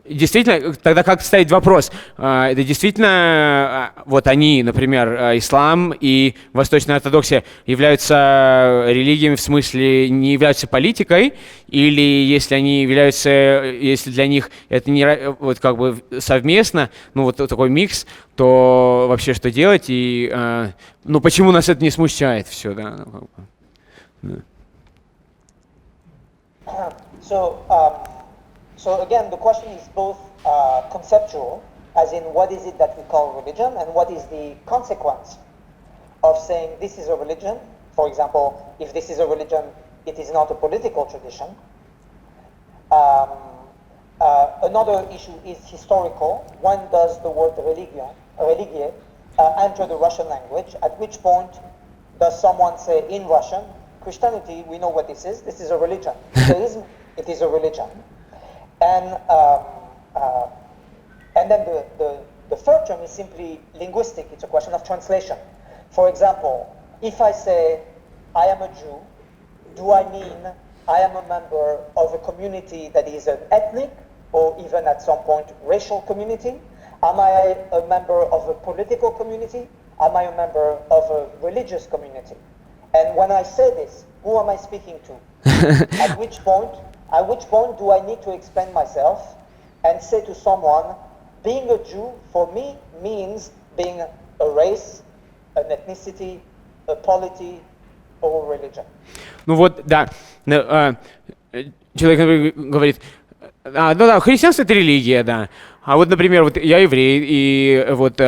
действительно, тогда как ставить вопрос? Это действительно, вот они, например, ислам и восточная ортодоксия являются религиями, в смысле не являются политикой, или если они являются, если для них это не вот как бы совместно, вот такой микс, то вообще что делать? И почему нас это не смущает все, да? So again, the question is both conceptual, as in what is it that we call religion, and what is the consequence of saying this is a religion. For example, if this is a religion, it is not a political tradition. Another issue is historical. When does the word religie enter the Russian language? At which point does someone say in Russian, Christianity, we know what this is a religion. Judaism, it is a religion. And then the third term is simply linguistic. It's a question of translation. For example, if I say I am a Jew, do I mean I am a member of a community that is an ethnic or even at some point racial community? Am I a member of a political community? Am I a member of a religious community? And when I say this, who am I speaking to? At which point do I need to explain myself and say to someone, being a Jew for me means being a race, an ethnicity, a polity, or a religion? Человек говорит, христианство — это религия, да. А вот, например, вот я еврей, и вот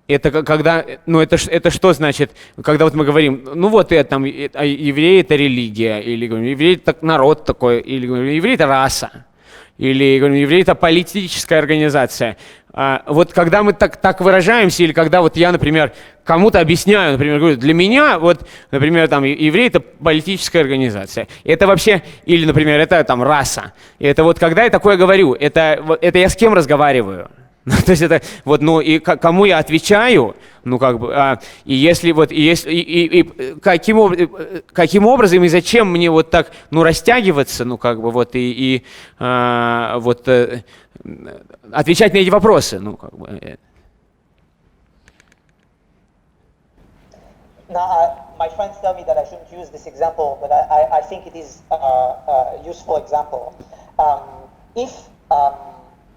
это когда, это что значит, когда вот мы говорим, евреи — это религия, или говорим, евреи — это народ такой, или говорим, евреи — это раса, или говорим, евреи — это политическая организация. Вот когда мы так выражаемся, или когда вот я, например, кому-то объясняю, например, говорю, для меня, вот, например, там, еврей — это политическая организация. Это вообще, или, например, это там раса. И это вот когда я такое говорю, это я с кем разговариваю? То есть это вот, и кому я отвечаю, и если вот, и каким образом и зачем мне вот так, растягиваться, отвечать на эти вопросы, Now, my friends tell me that I shouldn't use this example, but I think it is a useful example.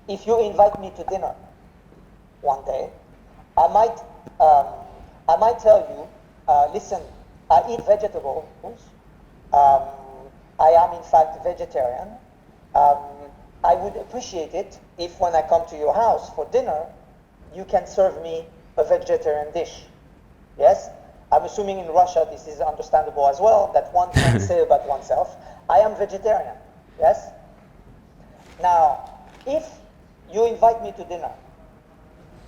If you invite me to dinner one day, I might tell you, listen, I eat vegetables. I am in fact vegetarian. I would appreciate it if when I come to your house for dinner, you can serve me a vegetarian dish. Yes? I'm assuming in Russia this is understandable as well, that one can say about oneself, I am vegetarian. Yes? Now, if you invite me to dinner,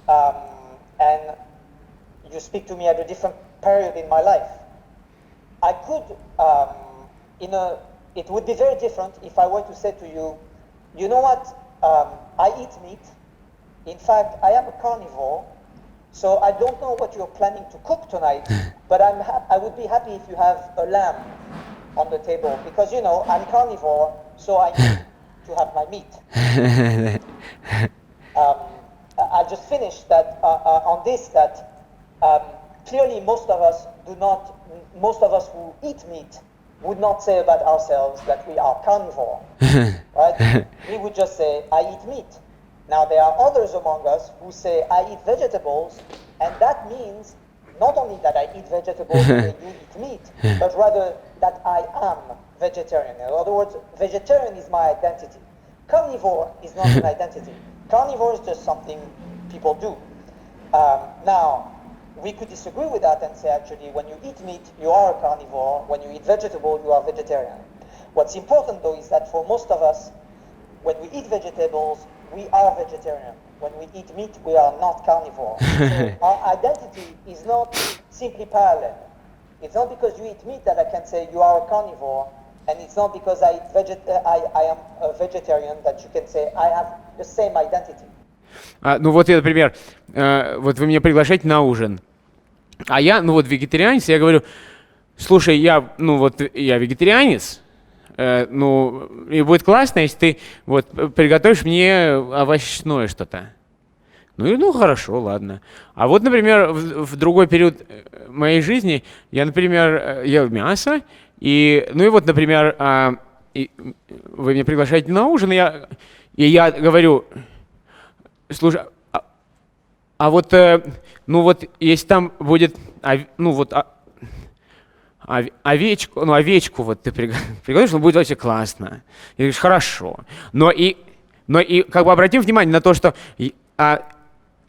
and you speak to me at a different period in my life. I could, it would be very different if I were to say to you, you know what, I eat meat. In fact, I am a carnivore, so I don't know what you're planning to cook tonight, but I would be happy if you have a lamb on the table, because, you know, I'm carnivore, so I need to have my meat. I'll just finish that on this, that clearly most of us who eat meat would not say about ourselves that we are carnivore, right? We would just say, I eat meat. Now there are others among us who say, I eat vegetables, and that means not only that I eat vegetables and you eat meat, but rather that I am vegetarian. In other words, vegetarian is my identity. Carnivore is not an identity. Carnivore is just something people do. Now, we could disagree with that and say, actually, when you eat meat, you are a carnivore. When you eat vegetable, you are vegetarian. What's important, though, is that for most of us, when we eat vegetables, we are vegetarian. When we eat meat, we are not carnivore. So our identity is not simply parallel. It's not because you eat meat that I can say you are a carnivore, and it's not because I am a vegetarian that you can say I have the same identity. Ну вот я, например, вот вы меня приглашаете на ужин, а я, ну вот вегетарианец, я говорю, слушай, я вегетарианец, ну и будет классно, если ты вот приготовишь мне овощное что-то. Ну хорошо, ладно. А вот, например, в другой период моей жизни я, например, ел мясо, и, ну и вот, например, вы меня приглашаете на ужин, и я говорю, слушай, а вот, ну вот, если там будет, ну вот, овечку вот ты приготовишь, ну будет вообще классно. И говоришь, хорошо. Но и как бы обратим внимание на то, что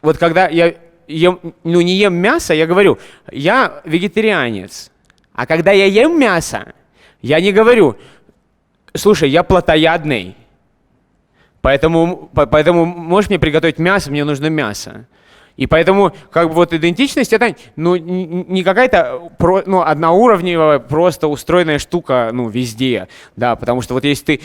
вот когда я не ем мясо, я говорю, я вегетарианец. А когда я ем мясо, я не говорю, слушай, я плотоядный, поэтому можешь мне приготовить мясо, мне нужно мясо. И поэтому как бы вот идентичность это не какая-то одноуровневая, просто устроенная штука везде, да, потому что вот если ты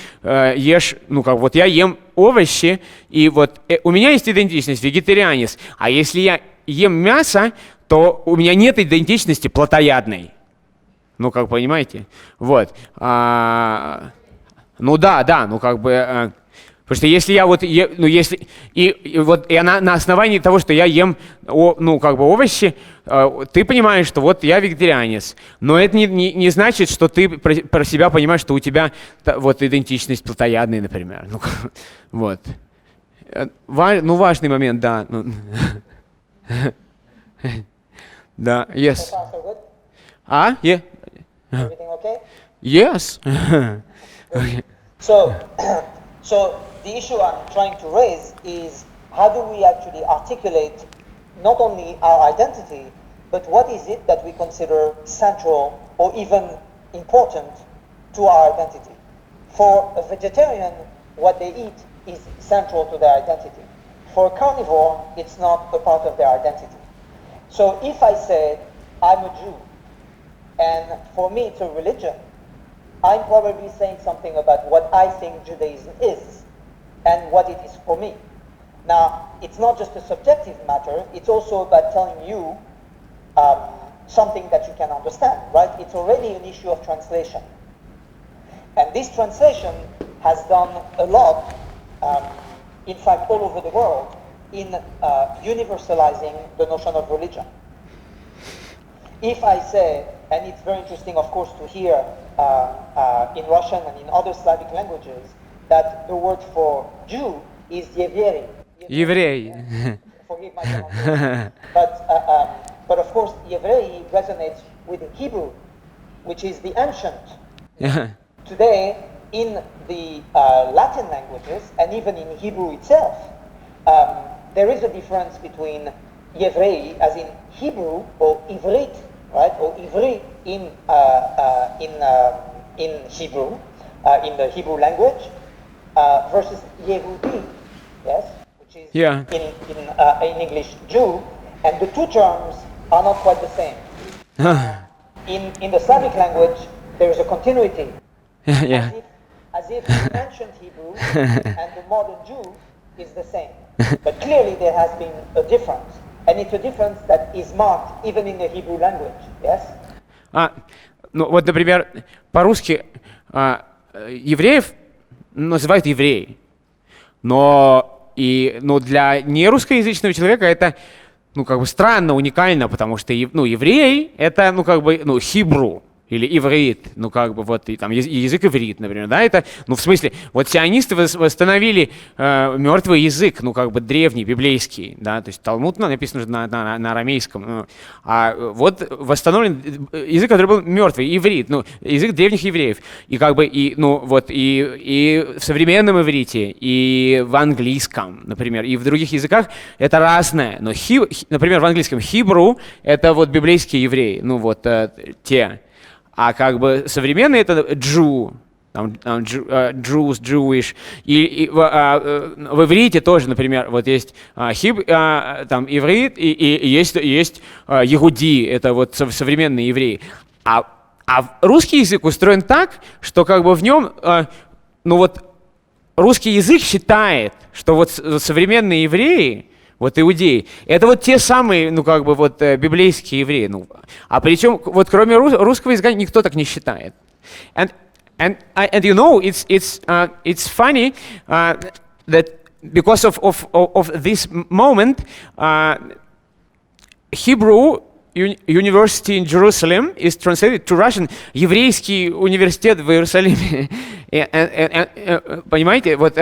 ешь, как вот я ем овощи, и вот у меня есть идентичность вегетарианец, а если я ем мясо, то у меня нет идентичности плотоядной. Ну, как понимаете? Вот. Ну да, ну как бы... Потому что если я вот ем, и она на основании того, что я ем, как бы овощи, ты понимаешь, что вот я вегетарианец. Но это не значит, что ты про себя понимаешь, что у тебя вот идентичность плотоядной, например. Ну, вот. Важный момент, да. Да, yes. Yeah. Everything okay? Yes. Okay. So the issue I'm trying to raise is how do we actually articulate not only our identity, but what is it that we consider central or even important to our identity? For a vegetarian, what they eat is central to their identity. For a carnivore, it's not a part of their identity. So if I say, I'm a Jew, and for me it's a religion, I'm probably saying something about what I think Judaism is and what it is for me. Now, it's not just a subjective matter, it's also about telling you something that you can understand, right? It's already an issue of translation. And this translation has done a lot, in fact, all over the world, in universalizing the notion of religion. If I say, and it's very interesting, of course, to hear in Russian and in other Slavic languages that the word for Jew is еврей. Еврей. Forgive my pronunciation. But of course, еврей resonates with the Hebrew, which is the ancient. Today, in the Latin languages, and even in Hebrew itself, there is a difference between еврей, as in Hebrew, or ivrit, right, or ivri in Hebrew, in the Hebrew language, versus Yehudi, yes, which is in English Jew, and the two terms are not quite the same. In the Slavic language, there is a continuity. Yeah. As if the ancient Hebrew and the modern Jew is the same. But clearly there has been a difference. And it's a difference that is marked even in the Hebrew language. Yes? Ну вот, например, по-русски евреев называют евреи. Но для нерусскоязычного человека это, ну, как бы странно, уникально, потому что, ну, еврей — это, ну, как бы, ну, хибру или иврит, ну, как бы, вот, и там язык иврит, например, да, это, ну, в смысле, вот сионисты восстановили мертвый язык, ну, как бы, древний, библейский, да, то есть Талмуд, ну, написано на арамейском, а вот восстановлен язык, который был мертвый, иврит, ну, язык древних евреев, и как бы, и, ну, вот, и в современном иврите, и в английском, например, и в других языках это разное, но, например, в английском хибру — это вот библейские евреи, ну, вот, те. А как бы современный это Jew, там, Jews, Jewish. И в иврите тоже, например, вот есть там иврит, и есть Егуди, это вот современные евреи. А русский язык устроен так, что как бы в нем, ну вот русский язык считает, что вот современные евреи, вот иудеи, это вот те самые, ну как бы вот библейские евреи, ну, а причем вот кроме русского языка никто так не считает. And you know it's funny that because of this moment, Hebrew University in Jerusalem is translated to Russian. Еврейский университет в Иерусалиме. Понимаете? Вот,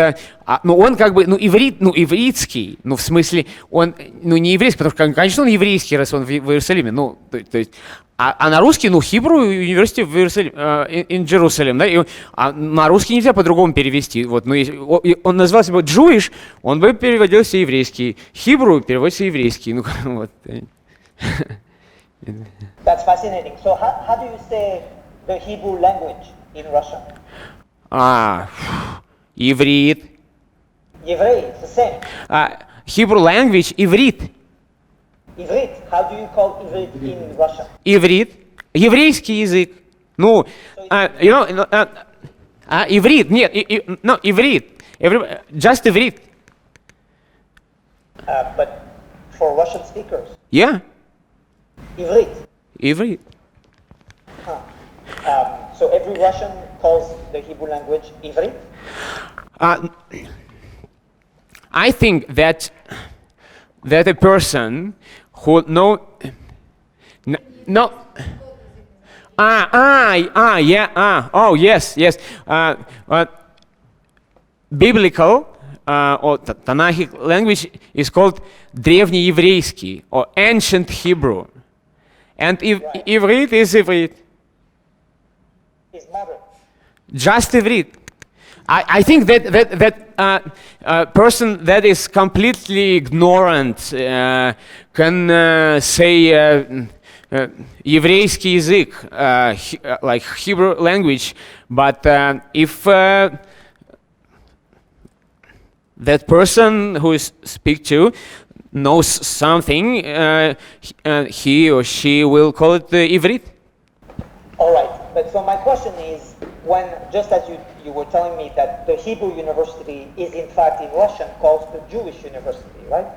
ну он как бы, ну иврит, ну ивритский, ну в смысле он, ну не еврейский, потому что, конечно, он еврейский, раз он в Иерусалиме, ну то есть, а на русский, ну Hebrew University в Иерусалиме, in Jerusalem, да, а на русский нельзя по-другому перевести. Вот, ну если он назывался бы Jewish, он бы переводился еврейский, Hebrew переводится еврейский, ну вот. That's fascinating. So how do you say the Hebrew language in Russian? Иврит. Еврей, it's the same. Hebrew language, иврит. Иврит. How do you call ivrit in Russian? Иврит. Еврейский язык. Ну, иврит, нет, no, иврит. Just иврит. But for Russian speakers? Yeah. Ivrit. Ivrit. So every Russian calls the Hebrew language Ivrit? I think that a person who yes. Biblical or Tanakhic language is called древнееврейский or ancient Hebrew. And Ivrit is Ivrit. Is modern. Just Ivrit. I think that person that is completely ignorant can say еврейский язык, like Hebrew language, but if that person who is speak to knows something, he or she will call it Ivrit. All right, but so my question is, when, just as you were telling me that the Hebrew university is in fact in Russian called the Jewish university, right?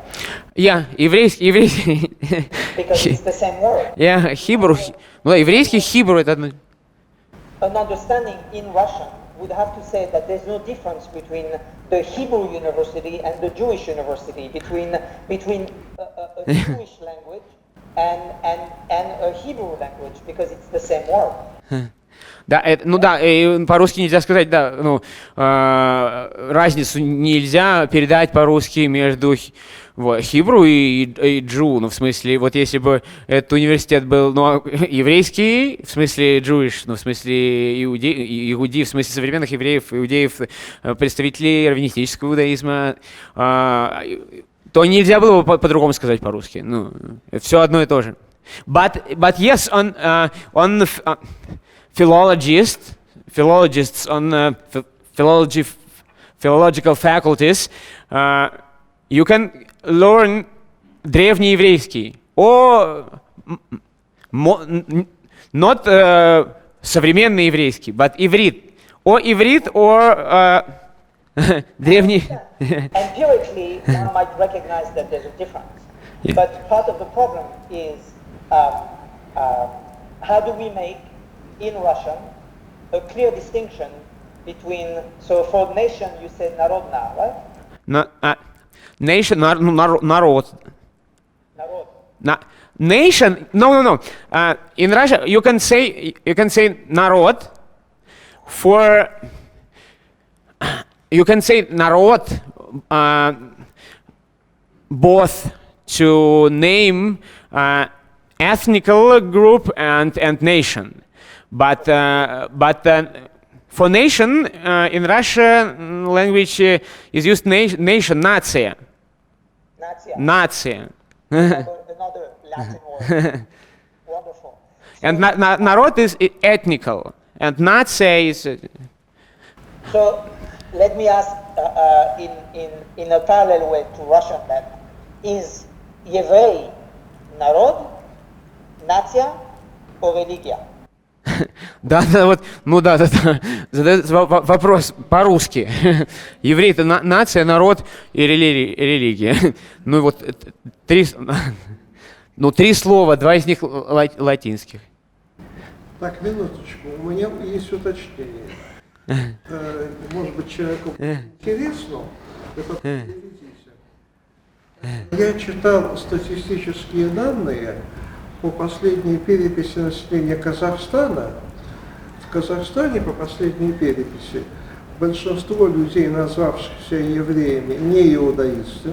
Yeah, еврейский. Because it's the same word. Yeah, Hebrew. Ну да, еврейский, Hebrew это одно. An understanding in Russian would have to say that there's no difference between the Hebrew university and the Jewish university, between a Jewish language and a Hebrew language, because it's the same word. Да, по-русски нельзя сказать, да, ну, разницу нельзя передать по-русски между Hebrew и Jew, ну, в смысле, вот если бы этот университет был, ну, еврейский, в смысле Jewish, ну, в смысле иудеи, в смысле современных евреев, иудеев, представителей раввинистического иудаизма, то нельзя было бы по-другому сказать по-русски, ну, все одно и то же. But yes, on philologists on philological faculties, you can learn древнееврейский or not современный еврейский, but иврит. Or ivrit, or древний. Empirically, one might recognize that there's a difference. Yeah. But part of the problem is how do we make in Russian a clear distinction between, so for nation you said народна, right? Nation, народ. Народ. Nation, no. In Russia, you can say народ for. You can say народ both to name ethnical group and nation, but for nation in Russian language is used nation, нация. Нация. Another Latin word. Wonderful. And народ is ethnical, and нация is. So let me ask in a parallel way to Russian then. Is еврей народ, нация, or религия? Да, вот, задает вопрос по-русски. Еврей — это нация, народ и религия. Ну вот три слова, два из них латинских. Так, минуточку, у меня есть уточнение. Может быть, человеку интересно, я читал статистические данные по последней переписи населения Казахстана. В Казахстане по последней переписи большинство людей, назвавшихся евреями, не иудаисты.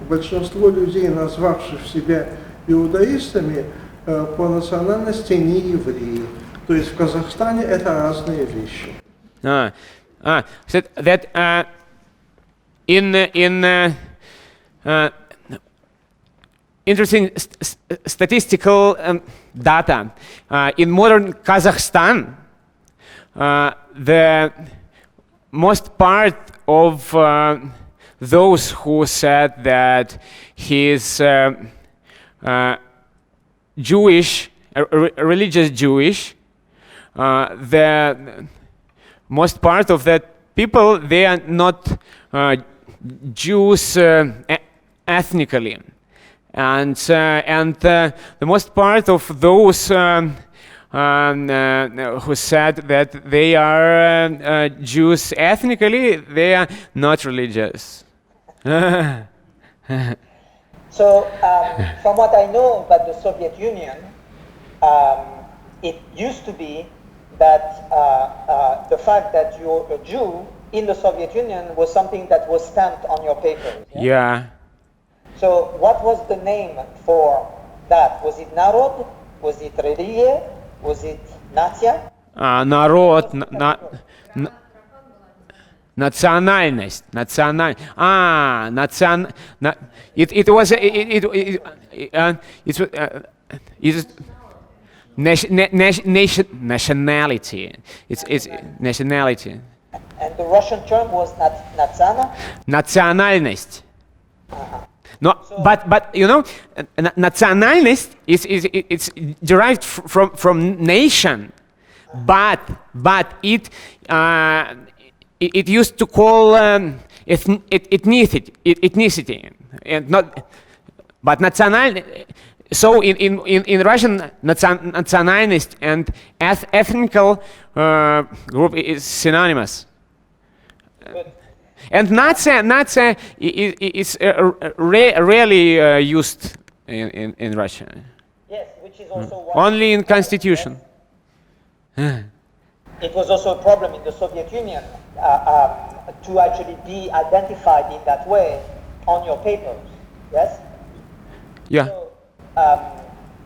Большинство людей, назвавших себя иудаистами, по национальности не евреи. То есть в Казахстане это разные вещи. So that in interesting statistical data in modern Kazakhstan, the most part of those who said that he is Jewish, religious Jewish, the most part of that people, they are not Jews ethnically, and the most part of those who said that they are Jews ethnically, they are not religious. So from what I know about the Soviet Union, it used to be that the fact that you're a Jew in the Soviet Union was something that was stamped on your papers. Yeah. So what was the name for that? Was it народ? Was it религия? Was it нация? Народ, национальность, it was nationality. It's nationality. And the Russian term was natsana? Национальность. No, but you know, национальность it's derived from nation, but it used to call ethnicity, and not, but национальность. So in Russian, национальность and ethnical group is synonymous. Good. And nация is rarely used in Russia. Yes, which is also why Only in constitution. it was also a problem in the Soviet Union to actually be identified in that way on your papers. Yes? Yeah. So,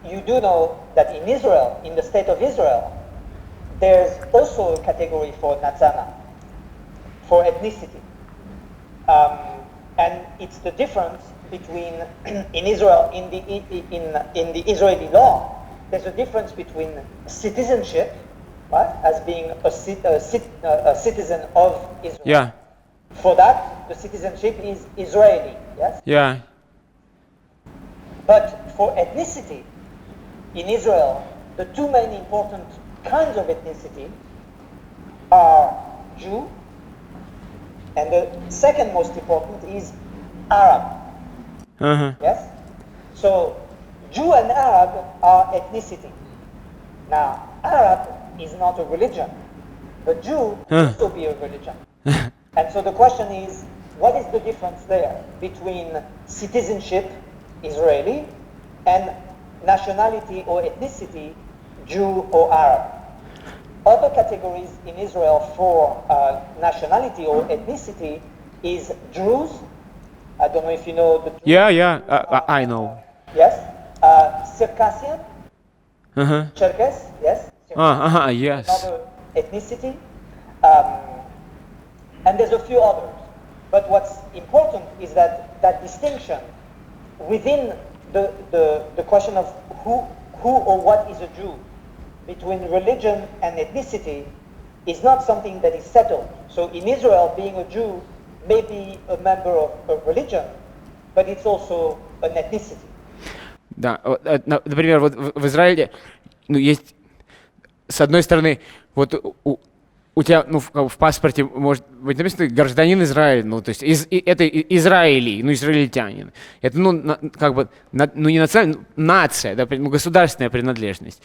you do know that in Israel, in the state of Israel, there's also a category for natsana, for ethnicity. And it's the difference between in Israel, in the Israeli law, there's a difference between citizenship, right, as being a citizen of Israel. Yeah. For that, the citizenship is Israeli. Yes. Yeah. But for ethnicity, in Israel, the two main important kinds of ethnicity are Jew, and the second most important is Arab. Yes? So, Jew and Arab are ethnicity. Now, Arab is not a religion, but Jew can also be a religion. And so the question is, what is the difference there between citizenship, Israeli, and nationality or ethnicity, Jew or Arab? Other categories in Israel for nationality or ethnicity is Druze. I don't know if you know the Druze. Yeah, I know. Yes. Circassian. Cherkess, yes. Yes. Another ethnicity. And there's a few others. But what's important is that distinction within the question of who or what is a Jew between religion and ethnicity is not something that is settled. So in Israel, being a Jew may be a member of a religion, but it's also an ethnicity. Да, например, вот в Израиле, ну, есть, с одной стороны, вот у тебя, ну, в паспорте может быть написано гражданин Израиля, ну, то есть это Израилий, ну, израильтянин. Это, ну, как бы, ну, не национальная, нация, да, ну, государственная принадлежность.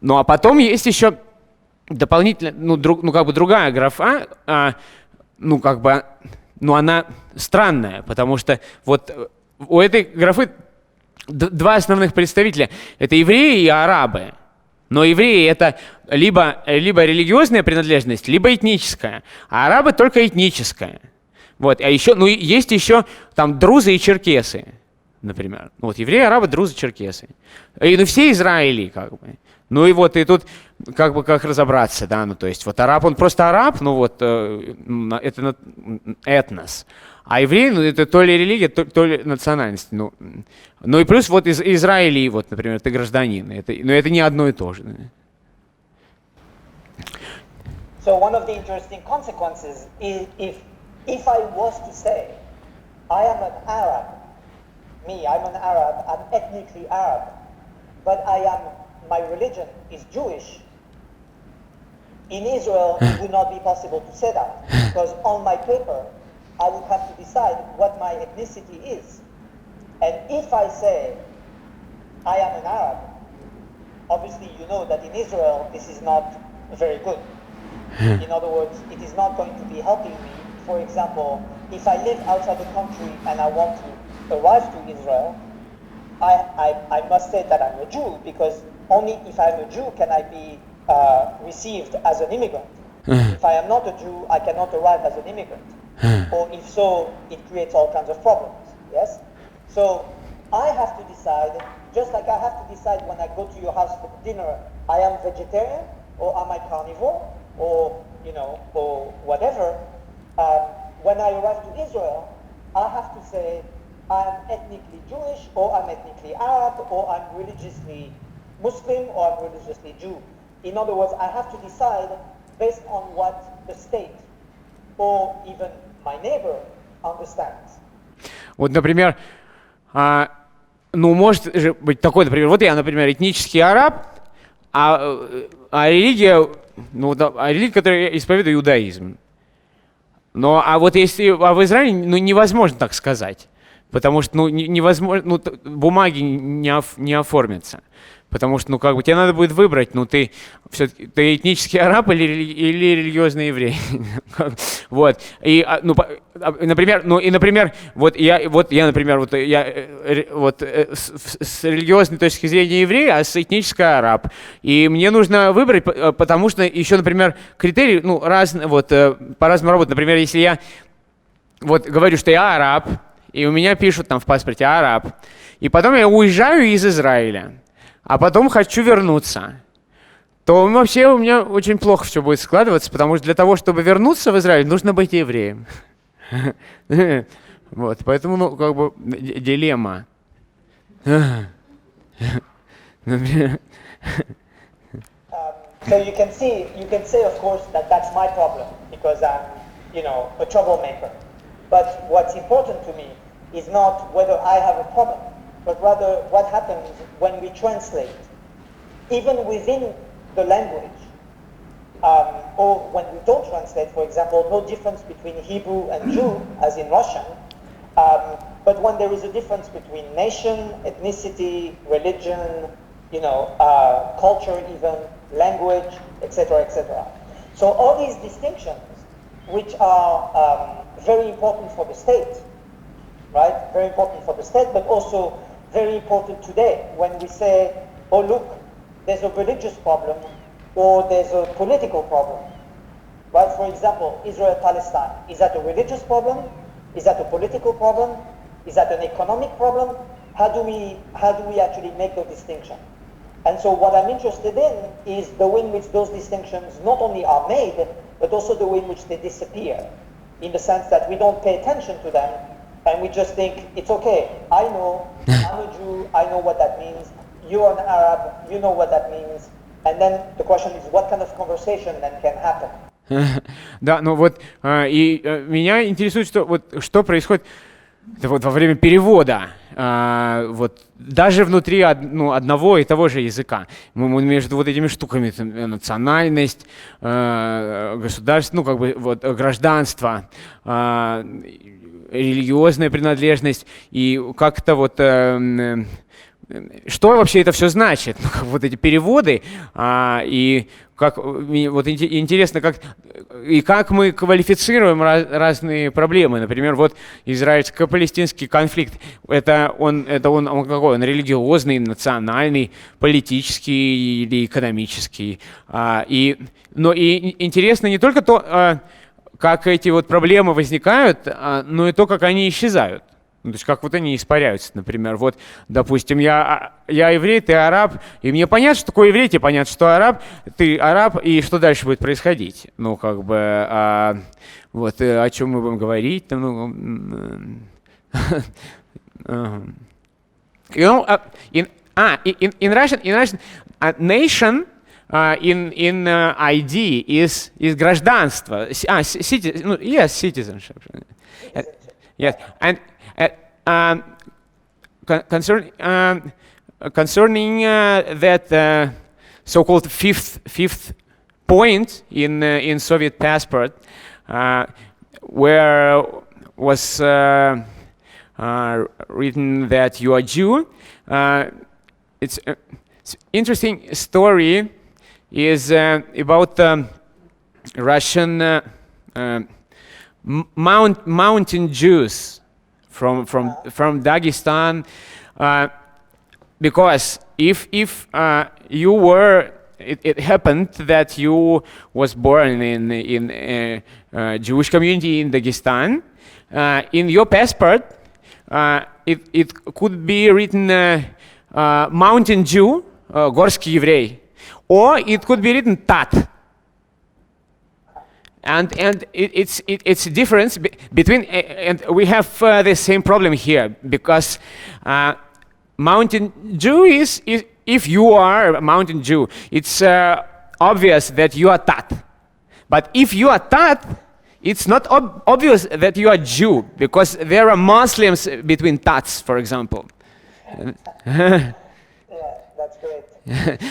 Ну, а потом есть еще дополнительно, ну, как бы другая графа, ну, как бы, ну, она странная, потому что вот у этой графы два основных представителя – это евреи и арабы. Но евреи – это либо религиозная принадлежность, либо этническая, а арабы только этническая. Вот. А еще, ну, есть еще там друзы и черкесы, например. Вот евреи, арабы, друзы, черкесы. И, ну, все Израили, как бы. Ну и вот, и тут как бы как разобраться, да, ну то есть вот араб, он просто араб, ну вот, это этнос. А еврей, ну это то ли религия, то ли национальность. Ну и плюс вот из Израиля, вот, например, ты гражданин. Но это не одно и то же. So one of the interesting consequences is if I was to say, I am an Arab, I'm an Arab, I'm ethnically Arab, but my religion is Jewish. In Israel, it would not be possible to say that, because on my paper, I would have to decide what my ethnicity is. And if I say I am an Arab, obviously you know that in Israel, this is not very good. In other words, it is not going to be helping me. For example, if I live outside the country and I want to arrive to Israel, I must say that I'm a Jew, because only if I'm a Jew can I be received as an immigrant. If I am not a Jew, I cannot arrive as an immigrant. Or if so, it creates all kinds of problems. Yes? So I have to decide, just like I have to decide when I go to your house for dinner, I am vegetarian, or am I carnivore, or, you know, or whatever. When I arrive to Israel, I have to say I'm ethnically Jewish, or I'm ethnically Arab, or I'm religiously Muslim, or I'm religiously Jew. In other words, I have to decide based on what the state or even my neighbor understands. Вот, например, ну, может же быть такой, например, вот я, например, этнический араб, а религия, ну, религия, которую я исповедую, иудаизм. Но, а вот если в Израиле, ну, невозможно так сказать, потому что, ну, невозможно, ну, бумаги не оформятся. Потому что, ну, как бы тебе надо будет выбрать, ну, ты этнический араб или религиозный еврей. Вот. И, ну, например, с религиозной точки зрения еврей, а с этнической араб. И мне нужно выбрать, потому что еще, например, критерии, ну, разные, вот, по-разному работают. Например, если я вот говорю, что я араб, и у меня пишут там в паспорте араб, и потом я уезжаю из Израиля, а потом хочу вернуться, то вообще у меня очень плохо все будет складываться, потому что для того, чтобы вернуться в Израиль, нужно быть евреем. Вот, поэтому, ну, как бы, дилемма. So you can say, of course, that that's my problem, because I'm, you know, a troublemaker. But what's important to me is not whether I have a problem, but rather what happens when we translate even within the language, or when we don't translate, for example, no difference between Hebrew and Jew, as in Russian, but when there is a difference between nation, ethnicity, religion, culture even, language, etc., etc. So all these distinctions, which are very important for the state, right? Very important for the state, but also very important today when we say, oh look, there's a religious problem or there's a political problem, right? For example, Israel-Palestine, is that a religious problem? Is that a political problem? Is that an economic problem? How do we actually make the distinction? And so what I'm interested in is the way in which those distinctions not only are made, but also the way in which they disappear, in the sense that we don't pay attention to them, and we just think, it's okay, I know, I'm a Jew, I know what that means, you're an Arab, you know what that means, and then the question is, what kind of conversation then can happen? Да, ну вот, и меня интересует, что происходит вот во время перевода, вот даже внутри одного и того же языка. Мы между вот этими штуками, национальность, государство, гражданство, религиозная принадлежность, и как-то вот что вообще это все значит? Вот эти переводы, и как вот интересно, как мы квалифицируем разные проблемы. Например, вот израильско-палестинский конфликт. Он какой? Он религиозный, национальный, политический или экономический. Но и интересно не только то, как эти вот проблемы возникают, но и то, как они исчезают. То есть как вот они испаряются, например. Вот, допустим, я еврей, ты араб, и мне понятно, что такое еврей, тебе понятно, что араб, ты араб, и что дальше будет происходить. Вот о чем мы будем говорить. In Russian, nation in ID is гражданство. Citizenship. Yes, and concerning that so-called fifth point in Soviet passport, where was written that you are Jew, it's interesting story is about Russian mountain Jews from Dagestan, because if you were, it happened that you was born in a Jewish community in Dagestan, in your passport it could be written mountain Jew, горский еврей, or it could be written Tat. And it's a difference between, and we have the same problem here, because mountain Jew is if you are a mountain Jew, it's obvious that you are Tat. But if you are Tat, it's not obvious that you are Jew, because there are Muslims between Tats, for example. Yeah, that's great.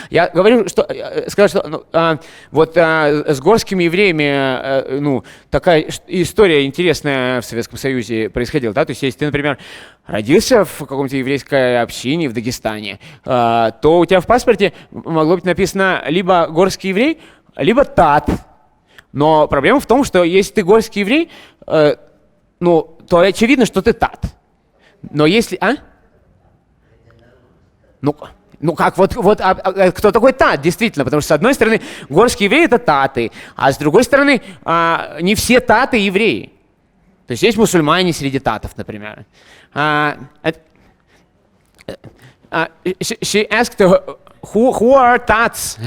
Я говорю, сказал, что вот с горскими евреями, такая история интересная в Советском Союзе происходила, да, то есть если ты, например, родился в каком-то еврейской общине в Дагестане, то у тебя в паспорте могло быть написано либо горский еврей, либо Тат. Но проблема в том, что если ты горский еврей, то очевидно, что ты Тат. Но если, кто такой Тат, действительно, потому что с одной стороны горские евреи это Таты, а с другой стороны не все Таты евреи. То есть есть мусульмане среди Татов, например. She asked who are Tats,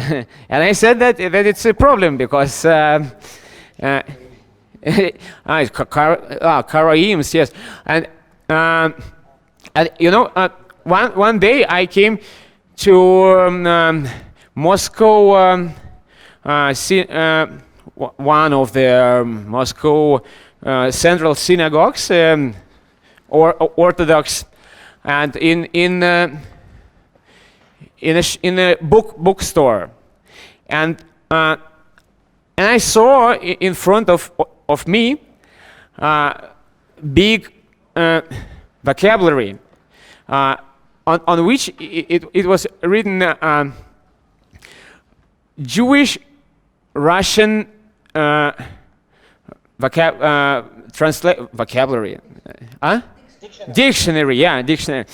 and I said that it's a problem because Karaims, yes, and one day I came to Moscow, one of the Moscow central synagogues, or Orthodox, and in a bookstore, and I saw in front of me big vocabulary on which it was written Jewish, Russian vocabulary, dictionary, yeah, dictionary,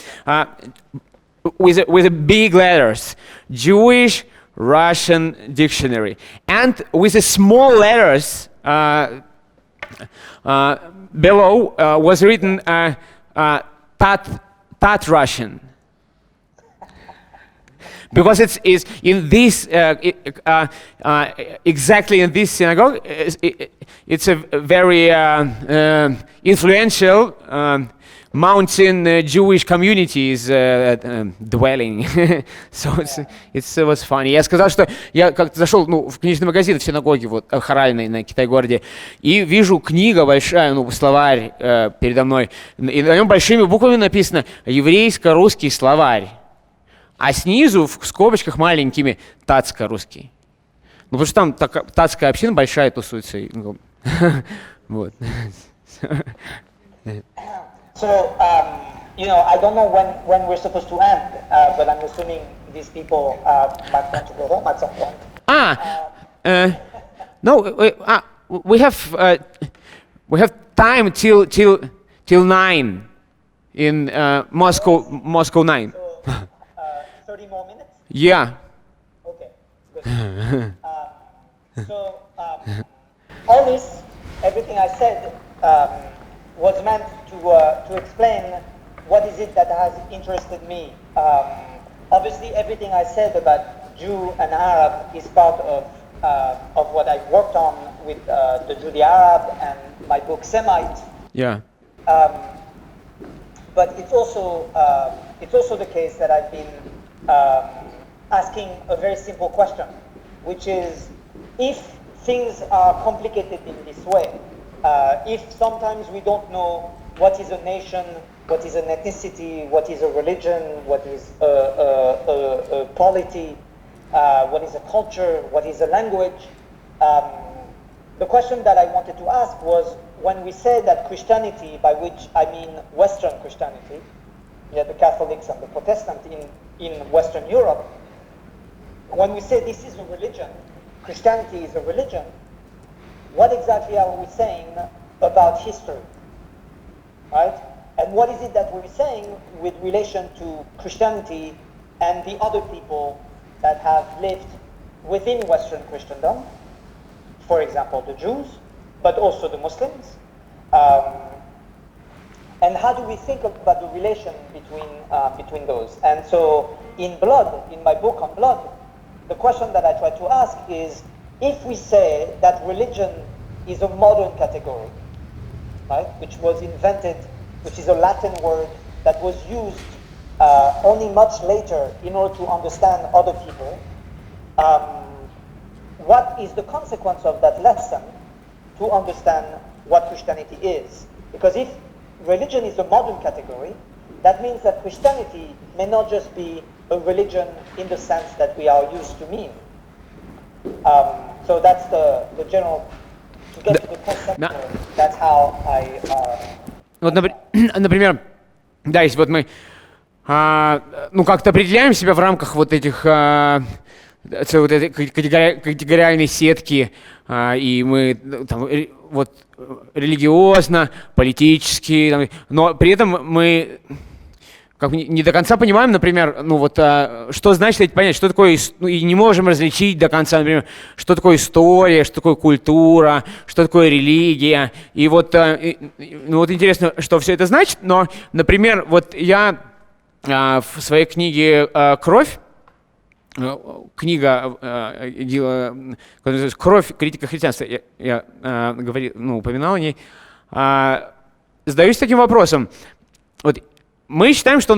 with a big letters, Jewish, Russian dictionary, and with the small letters below was written Tat Russian. Because it's in this exactly in this synagogue, it's a very influential mountain Jewish communities dwelling. So it was funny. Я сказал, что я как-то зашел в книжный магазин в синагоге вот хоральной на Китай-городе и вижу книга большая, словарь передо мной, и на нем большими буквами написано еврейско-русский словарь. А снизу в скобочках маленькими тацко-русский. Потому что там татская община большая тусуется. Вот. So, I don't know when we're supposed to end, but I'm assuming these people might want to go home at some point. No, we have time till 9 in Moscow 9. 30 more minutes? Yeah. Okay, good. All this, everything I said, was meant to explain what is it that has interested me. Obviously, everything I said about Jew and Arab is part of what I've worked on with the Jew the Arab and my book Semite. Yeah. But it's also the case that I've been asking a very simple question, which is, if things are complicated in this way, if sometimes we don't know what is a nation, what is an ethnicity, what is a religion, what is a polity, what is a culture, what is a language, the question that I wanted to ask was, when we say that Christianity, by which I mean Western Christianity, the Catholics and the Protestants in Western Europe, when we say this is a religion, Christianity is a religion, what exactly are we saying about history, right? And what is it that we're saying with relation to Christianity and the other people that have lived within Western Christendom, for example, the Jews, but also the Muslims? And how do we think about the relation between those? And so in Blood, in my book on blood, the question that I try to ask is, if we say that religion is a modern category, right, which was invented, which is a Latin word that was used only much later in order to understand other people, what is the consequence of that lesson to understand what Christianity is? Because if religion is a modern category, that means that Christianity may not just be a religion in the sense that we are used to mean. So that's the general, to get to the concept, that's how I... Вот, например, да, если вот мы как-то определяем себя в рамках вот этих вот этой категориальной сетки, и мы там, вот религиозно, политически, но при этом мы как не до конца понимаем, например, что значит эти понятия, что такое, и не можем различить до конца, например, что такое история, что такое культура, что такое религия. И вот интересно, что все это значит, но, например, вот я в своей книге «Кровь», книга Гила, «Кровь. Критика христианства», я упоминал о ней, задаюсь таким вопросом. Вот мы считаем, что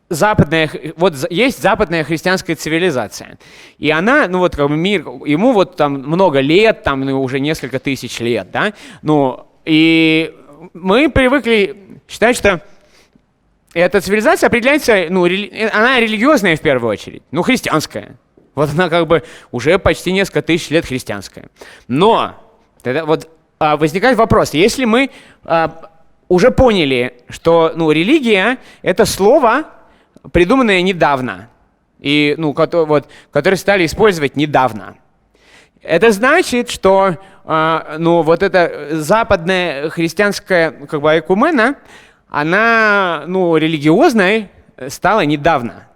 западная, вот есть западная христианская цивилизация, и она, мир, ему там много лет, там уже несколько тысяч лет, да, и мы привыкли считать, что эта цивилизация определяется, ну, она религиозная в первую очередь, ну, христианская. Вот она как бы уже почти несколько тысяч лет христианская. Но тогда вот возникает вопрос, если мы уже поняли, что, ну, религия — это слово, придуманное недавно, и, ну, которое стали использовать недавно. Это значит, что ну, вот эта западная христианская как бы айкумена, она, ну, религиозной стала недавно.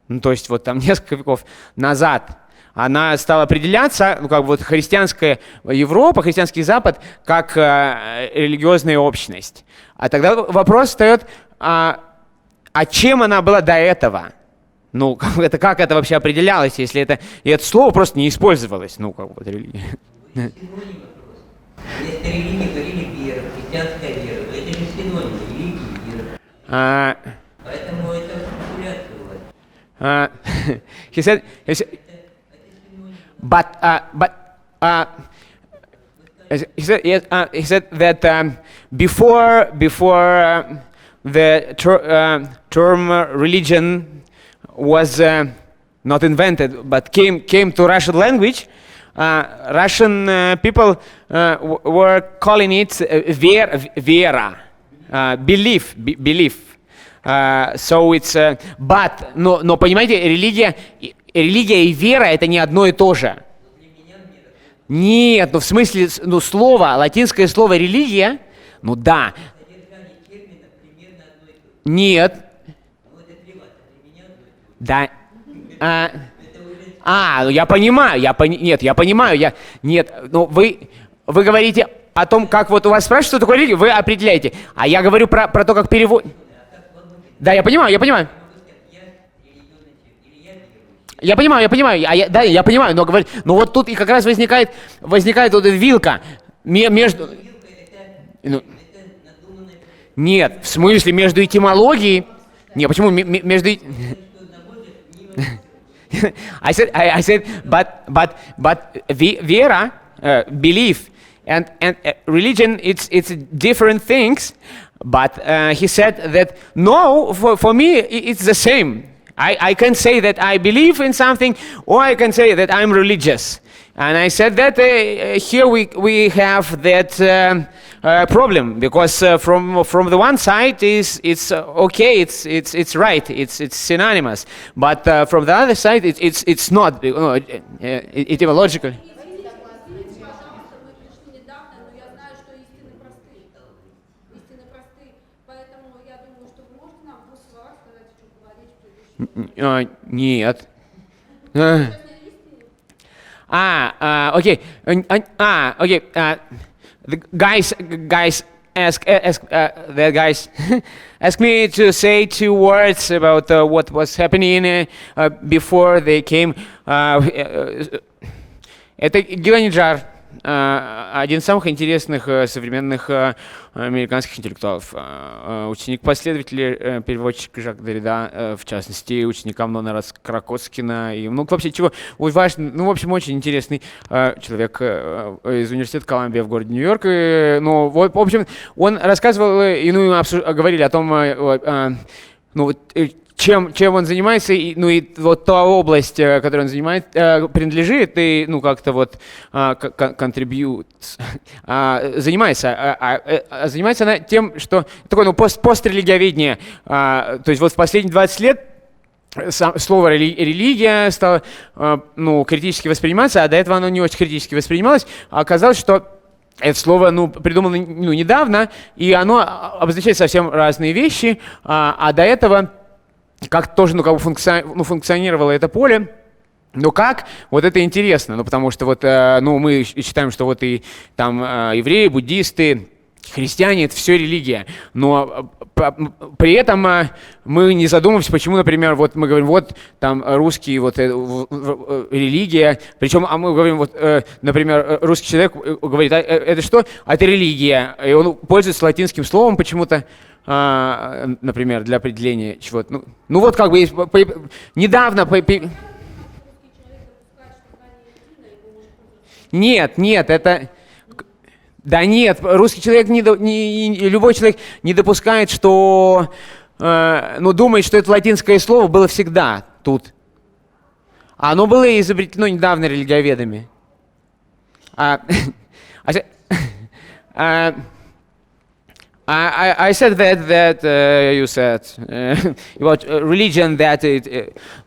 Ну, то есть вот там несколько веков назад она стала определяться, ну, как бы вот христианская Европа, христианский Запад, как религиозная общность. А тогда вопрос встает, а чем она была до этого? Ну, как это вообще определялось, если это слово просто не использовалось? Ну, как вот религия. Если религия, говорили вера, христианская вера, это же синоним религии и веры. Поэтому это популяция у вас. He said, he said that before the term religion was not invented, but came to Russian language, Russian people were calling it vera, belief. So it's but, но понимаете, религия и вера — это не одно и то же. Нет, ну в смысле, ну слово, латинское слово религия, ну да. Нет. Да. Ну я понимаю, я понимаю, нет, ну вы говорите о том, как вот у вас спрашивают, что такое религия, вы определяете, а я говорю про то, как перевод. Да, я понимаю. Я понимаю, я понимаю, но говорю, ну вот тут и как раз возникает вот эта вилка между. Нет, в смысле между этимологией. Не, почему между. I said, but vera, belief, and religion, it's different things. But he said that no, for me it's the same. I can say that I believe in something, or I can say that I'm religious. And I said that here we have that problem, because from the one side it's okay, it's right, it's synonymous, but from the other side it's not etymological. Нет. Okay. The guys ask me to say 2 words about what was happening before they came. Это Гил Аниджар, один из самых интересных современных американских интеллектуалов, ученик-последователь переводчика Жака Деррида, в частности, ученик Амнона Раз-Кракоцкина, и, ну, вообще, чего важно, ну, в общем, очень интересный человек из университета Колумбия в городе Нью-Йорке, ну, в общем, он рассказывал, и, ну, мы говорили о том, ну, чем он занимается, ну и вот та область, которой он принадлежит, и ну как-то вот занимается она тем, что такое, ну, пострелигиоведение, то есть вот в последние 20 лет слово религия стало, ну, критически восприниматься, а до этого оно не очень критически воспринималось, а оказалось, что это слово, ну, придумано, ну, недавно, и оно обозначает совсем разные вещи, а до этого как тоже, ну, как бы функционировало это поле. Ну как? Вот это интересно, ну потому что вот, ну, мы считаем, что вот и там евреи, буддисты, христиане — это все религия, но при этом мы не задумываемся, почему, например, вот мы говорим, вот там русский, вот религия, причем мы говорим, вот, например, русский человек говорит, это что? Это религия, и он пользуется латинским словом почему-то, например, для определения чего-то. Ну вот как бы есть, недавно... Нет, это... Да нет, русский человек, любой человек не допускает, что думает, что это латинское слово было всегда тут. А оно было изобретено недавно религиоведами. I said that you said about religion that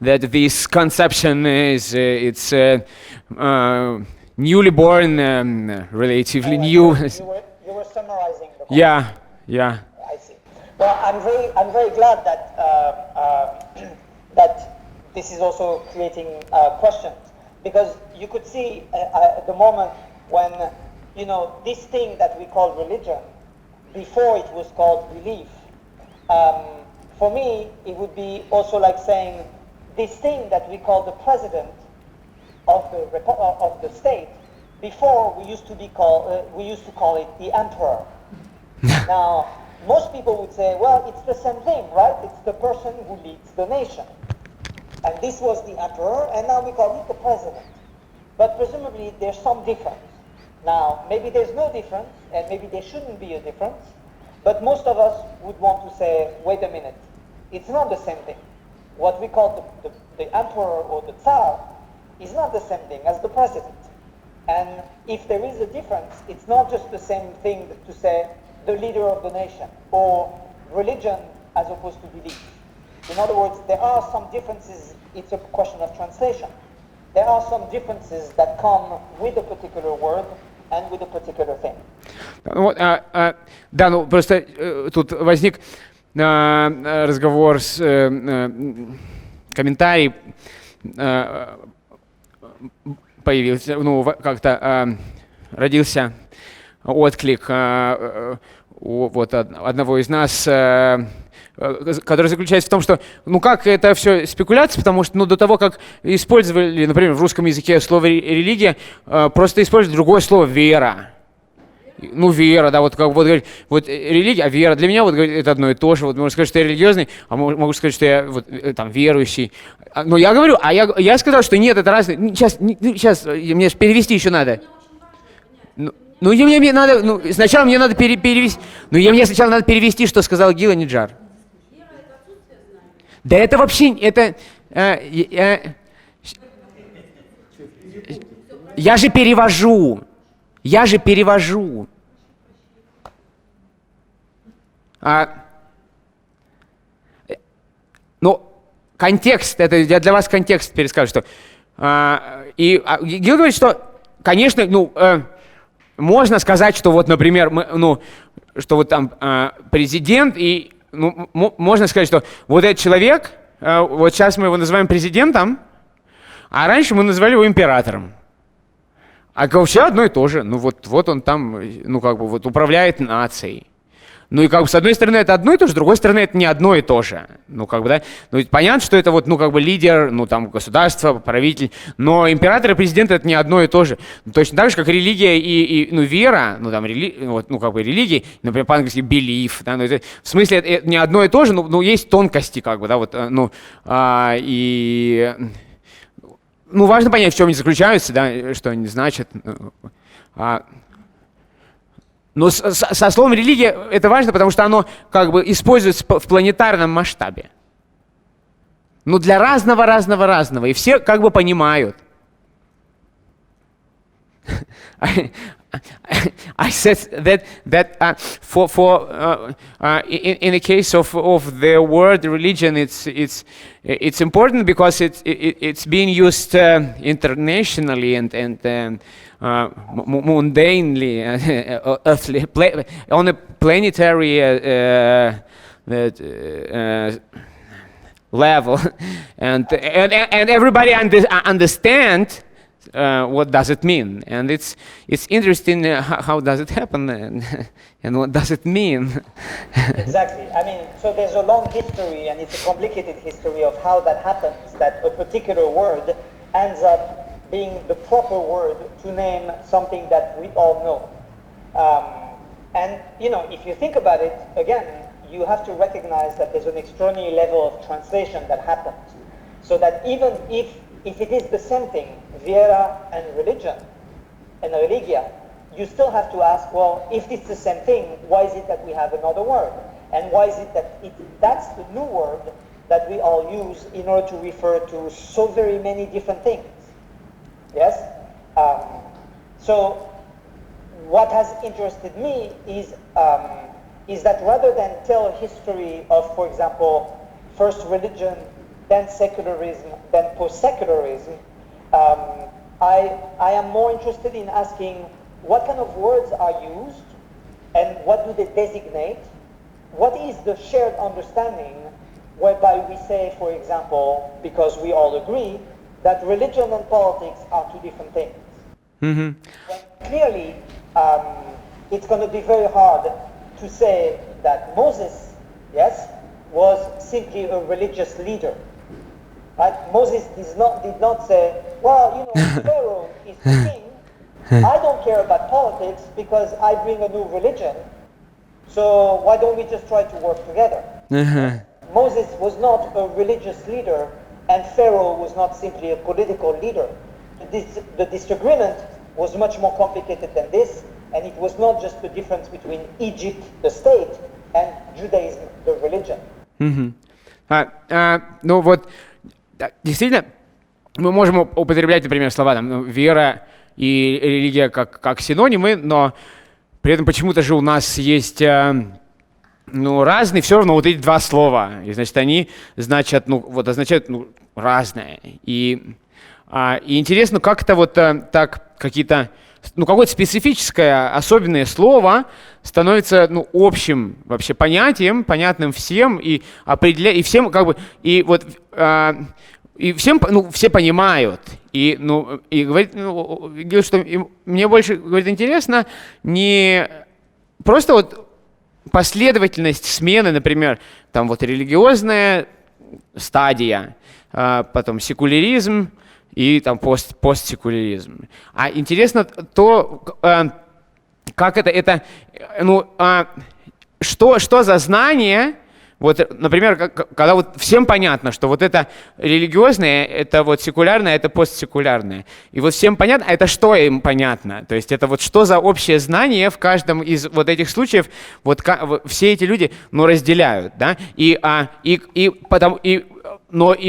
this conception is it's newly born, relatively new. You were summarizing the point. Yeah. I see. Well, I'm very glad that that this is also creating questions, because you could see at the moment when this thing that we call religion, before it was called belief. For me, it would be also like saying this thing that we call the president of the state. Before we used to call it the emperor. Now, most people would say, well, it's the same thing, right? It's the person who leads the nation. And this was the emperor, and now we call it the president. But presumably there's some difference. Now, maybe there's no difference, and maybe there shouldn't be a difference, but most of us would want to say, wait a minute, it's not the same thing. What we call the emperor or the Tsar is not the same thing as the president. And if there is a difference, it's not just the same thing to say the leader of the nation or religion as opposed to belief. In other words, there are some differences. It's a question of translation. There are some differences that come with a particular word and with a particular thing. Просто тут возник разговор с комментарий появился, как-то родился отклик вот одного из нас, который заключается в том, что, как это все спекуляция, потому что, до того, как использовали, например, в русском языке слово «религия», просто использовали другое слово «вера». Вера, да, вот вот религия, а вера для меня это одно и то же. Вот можно сказать, что я религиозный, а могу сказать, что я там верующий. Но я говорю, я сказал, что нет, это разные. Сейчас мне перевести еще надо. Мне надо, сначала мне надо перевести. Мне сначала надо перевести, что сказал Гил Аниджар. Да это вообще, я же перевожу. Контекст, это я для вас контекст перескажу, что Гил говорит, что, конечно, можно сказать, что вот, например, что вот там президент, и можно сказать, что вот этот человек, вот сейчас мы его называем президентом, а раньше мы называли его императором. А вообще одно и то же. Вот он там, управляет нацией. И с одной стороны это одно и то же, с другой стороны это не одно и то же. Да. Понятно, что это лидер, государства, правитель. Но император и президент это не одно и то же. Точно так же, как религия и вера, религия, например, по-английски belief. Да, это, в смысле это не одно и то же, но есть тонкости, важно понять, в чем они заключаются, да, что они значат. Но со словом «религия» это важно, потому что оно используется в планетарном масштабе. Для разного, и все понимают. I said that in the case of the word religion, it's important because it's being used internationally and mundanely, on a planetary level, and everybody understand. What does it mean? And it's interesting how does it happen and what does it mean? Exactly. So there's a long history and it's a complicated history of how that happens, that a particular word ends up being the proper word to name something that we all know. And if you think about it, again, you have to recognize that there's an extraordinary level of translation that happens. So that even if it is the same thing, vera and religion, and religia, you still have to ask, well, if it's the same thing, why is it that we have another word? And why is it that that's the new word that we all use in order to refer to so very many different things? Yes? So what has interested me is that rather than tell a history of, for example, first religion, then secularism, then post-secularism, I am more interested in asking what kind of words are used and what do they designate? What is the shared understanding whereby we say, for example, because we all agree, that religion and politics are two different things? Mm-hmm. When clearly, it's going to be very hard to say that Moses, yes, was simply a religious leader. Right? Moses did not say, well, Pharaoh is the king. I don't care about politics because I bring a new religion. So why don't we just try to work together? Moses was not a religious leader, and Pharaoh was not simply a political leader. The disagreement was much more complicated than this, and it was not just the difference between Egypt, the state, and Judaism, the religion. Ну вот, действительно, мы можем употреблять, например, слова там, вера и религия как синонимы, но при этом почему-то же у нас есть разные, все равно вот эти два слова, и значит они означают разное. И интересно, как это вот так какие-то, какое-то специфическое, особенное слово становится общим вообще понятием, понятным всем и всем и всем, все понимают. И говорит, Гил, что мне больше, говорит, интересно не просто вот последовательность смены, например, там вот религиозная стадия, потом секуляризм и там постсекуляризм. А интересно то, как что за знание. Вот, например, когда вот всем понятно, что вот это религиозное, это вот секулярное, это постсекулярное. И вот всем понятно, это что им понятно? То есть это вот что за общее знание в каждом из вот этих случаев вот все эти люди, разделяют, да? И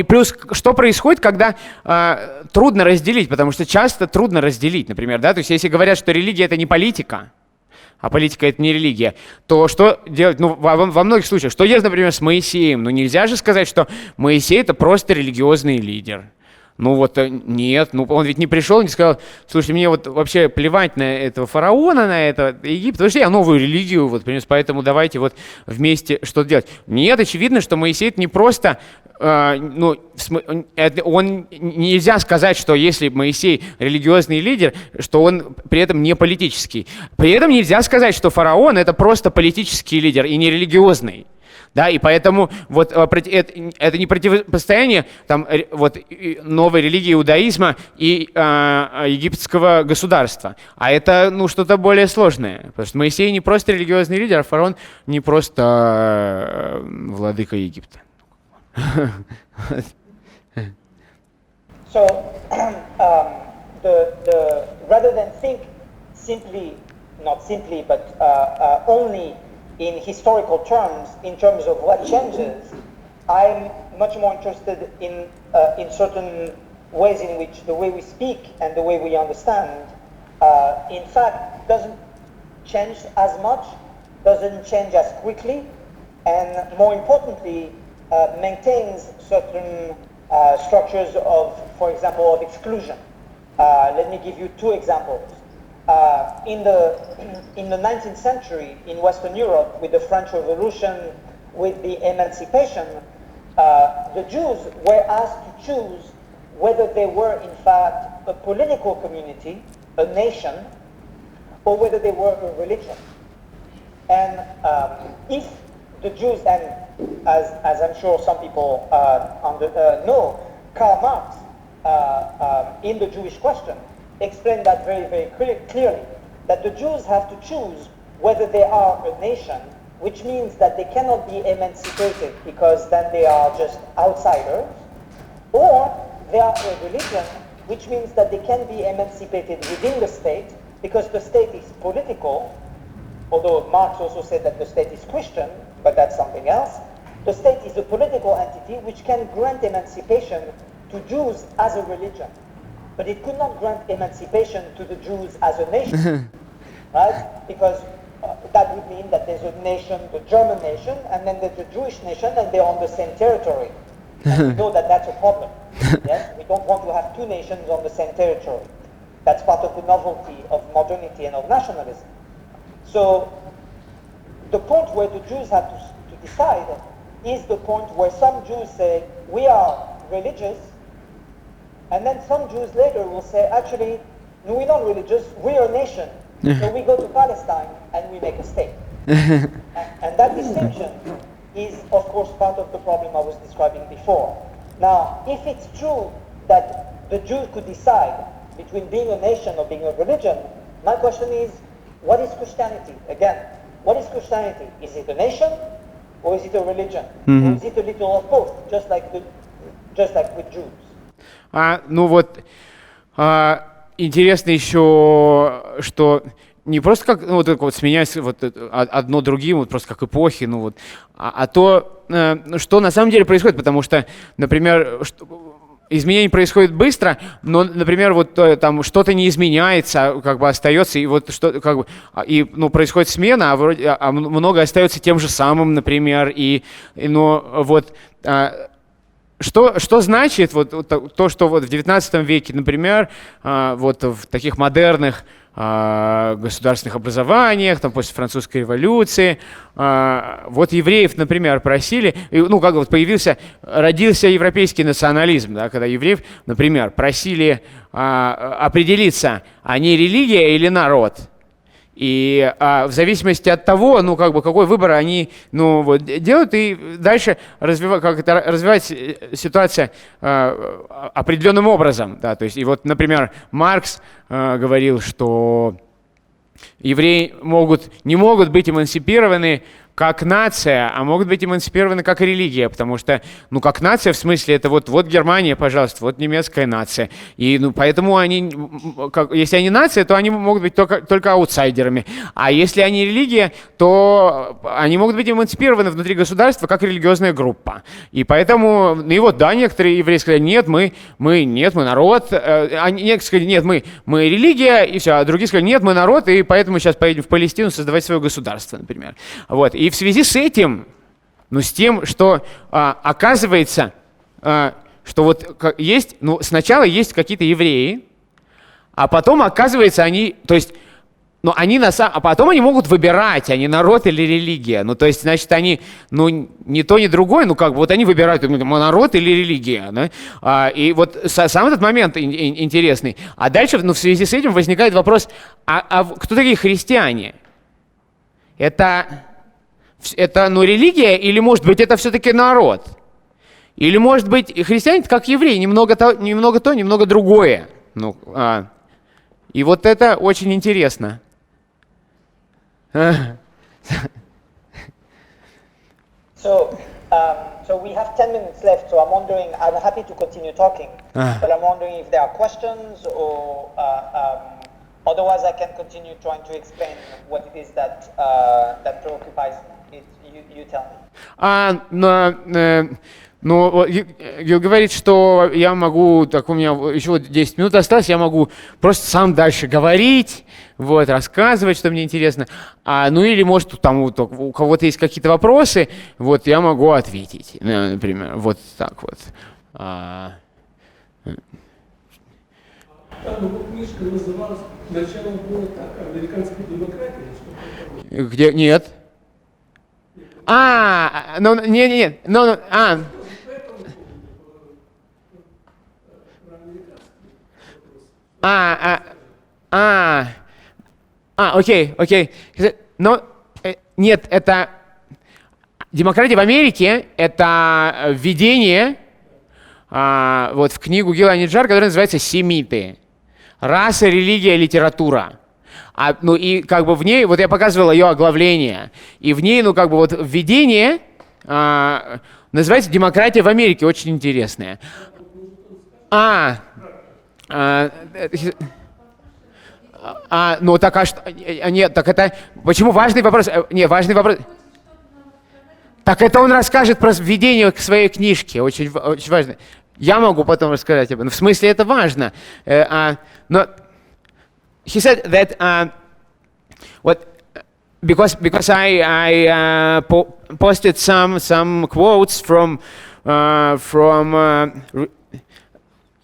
плюс, что происходит, когда трудно разделить, потому что часто трудно разделить, например, да? То есть если говорят, что религия — это не политика, а политика — это не религия, то что делать, во многих случаях, что делать, например, с Моисеем? Нельзя же сказать, что Моисей — это просто религиозный лидер. Нет, он ведь не пришел и не сказал, слушайте, мне вот вообще плевать на этого фараона, на это Египет, потому что я новую религию принес, поэтому давайте вот вместе что-то делать. Нет, очевидно, что Моисей — это не просто, нельзя сказать, что если Моисей религиозный лидер, что он при этом не политический. При этом нельзя сказать, что фараон — это просто политический лидер и не религиозный. Да, и поэтому вот это не противостояние новой религии иудаизма и египетского государства, а это что-то более сложное. Потому что Моисей не просто религиозный лидер, а фараон не просто владыка Египта. So, rather than think not simply, but only in historical terms, in terms of what changes, I'm much more interested in certain ways in which the way we speak and the way we understand, in fact, doesn't change as much, doesn't change as quickly, and more importantly, maintains certain structures of, for example, of exclusion. Let me give you two examples. In the 19th century in Western Europe, with the French Revolution, with the emancipation, the Jews were asked to choose whether they were in fact a political community, a nation, or whether they were a religion. And if the Jews, and as I'm sure some people know, Karl Marx in the Jewish question explained that very, very clearly, that the Jews have to choose whether they are a nation, which means that they cannot be emancipated because then they are just outsiders, or they are a religion, which means that they can be emancipated within the state because the state is political, although Marx also said that the state is Christian, but that's something else. The state is a political entity which can grant emancipation to Jews as a religion, but it could not grant emancipation to the Jews as a nation, right? Because that would mean that there's a nation, the German nation, and then there's the Jewish nation, and they're on the same territory. And we know that that's a problem. Yes, we don't want to have two nations on the same territory. That's part of the novelty of modernity and of nationalism. So the point where the Jews have to decide is the point where some Jews say, we are religious, and then some Jews later will say, actually, no, we're not religious, we're a nation. So we go to Palestine and we make a state. And that distinction is, of course, part of the problem I was describing before. Now, if it's true that the Jews could decide between being a nation or being a religion, my question is, what is Christianity? Again, what is Christianity? Is it a nation or is it a religion? Or is it a little of both, just like with Jews? Интересно еще, что не просто как вот так вот сменяется вот одно другим, вот просто как эпохи, ну вот, а то, что на самом деле происходит, потому что, например, изменение происходит быстро, но, например, вот там что-то не изменяется, как бы остается, и вот что, как бы, и, ну, происходит смена, а многое остается тем же самым, например, но вот. Что значит вот то, что вот в XIX веке, например, вот в таких модерных государственных образованиях, там после французской революции, вот евреев, например, просили, ну как вот родился европейский национализм, да, когда евреев, например, просили определиться, они религия или народ. И в зависимости от того, ну, как бы, какой выбор они, ну, вот, делают, и дальше развивается ситуация определенным образом. Да, то есть, и вот, например, Маркс говорил, что евреи не могут быть эмансипированы как нация, а могут быть эмансипированы как религия, потому что, ну, как нация, в смысле, это вот Германия, пожалуйста, вот немецкая нация. И, ну, поэтому если они нация, то они могут быть только аутсайдерами. А если они религия, то они могут быть эмансипированы внутри государства как религиозная группа. И поэтому, и вот, да, некоторые евреи сказали, нет, мы народ. Некоторые сказали, нет, мы религия, и все. А другие сказали, нет, мы народ, и поэтому сейчас поедем в Палестину создавать свое государство, например. Вот. И в связи с этим, ну, с тем, что оказывается, что вот есть, ну, сначала есть какие-то евреи, а потом, оказывается, они, то есть, ну, а потом они могут выбирать, они народ или религия. Ну, то есть, значит, они, ну, ни то, ни другое, ну, как бы, вот они выбирают, народ или религия, да? И вот сам этот момент интересный. А дальше, ну, в связи с этим возникает вопрос, кто такие христиане? Это, ну, религия, или, может быть, это все-таки народ? Или, может быть, христиане как евреи, немного то, немного другое. Ну, и вот это очень интересно. So we have 10 minutes left, so I'm happy to continue talking, but I'm wondering if there are questions or otherwise I can continue trying to explain what it is that preoccupies me. You tell me. Ну, Гил говорит, что я могу, так у меня еще вот 10 минут осталось, я могу просто сам дальше говорить, вот, рассказывать, что мне интересно. Ну или, может, там у кого-то есть какие-то вопросы, вот, я могу ответить, например, вот так вот. Книжка называлась «Начало было так, американская демократия». Где? Нет. Окей. Но нет, это демократия в Америке, это введение вот в книгу Гила Аниджара, которая называется «Семиты». Раса, религия, литература. Ну и как бы в ней, вот я показывал ее оглавление, и в ней, ну как бы вот введение называется «Демократия в Америке», очень интересное. Ну так, а что? Нет, так это... Почему важный вопрос? Не, важный вопрос... Так это он расскажет про введение к своей книжке, очень важно. Я могу потом рассказать об этом. В смысле, это важно. Но he said that because I posted some quotes from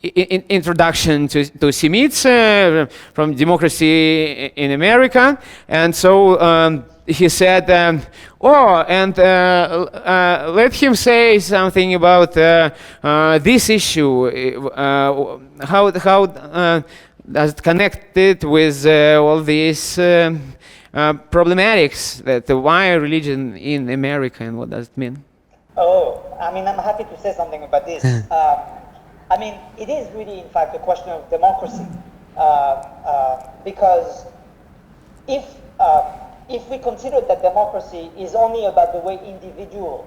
introduction to Semites from democracy in America, and so he said, let him say something about this issue. How does it connect it with all these problematics that why religion in America and what does it mean? Oh, I mean, I'm happy to say something about this. I mean, it is really, in fact, a question of democracy, because if we consider that democracy is only about the way individuals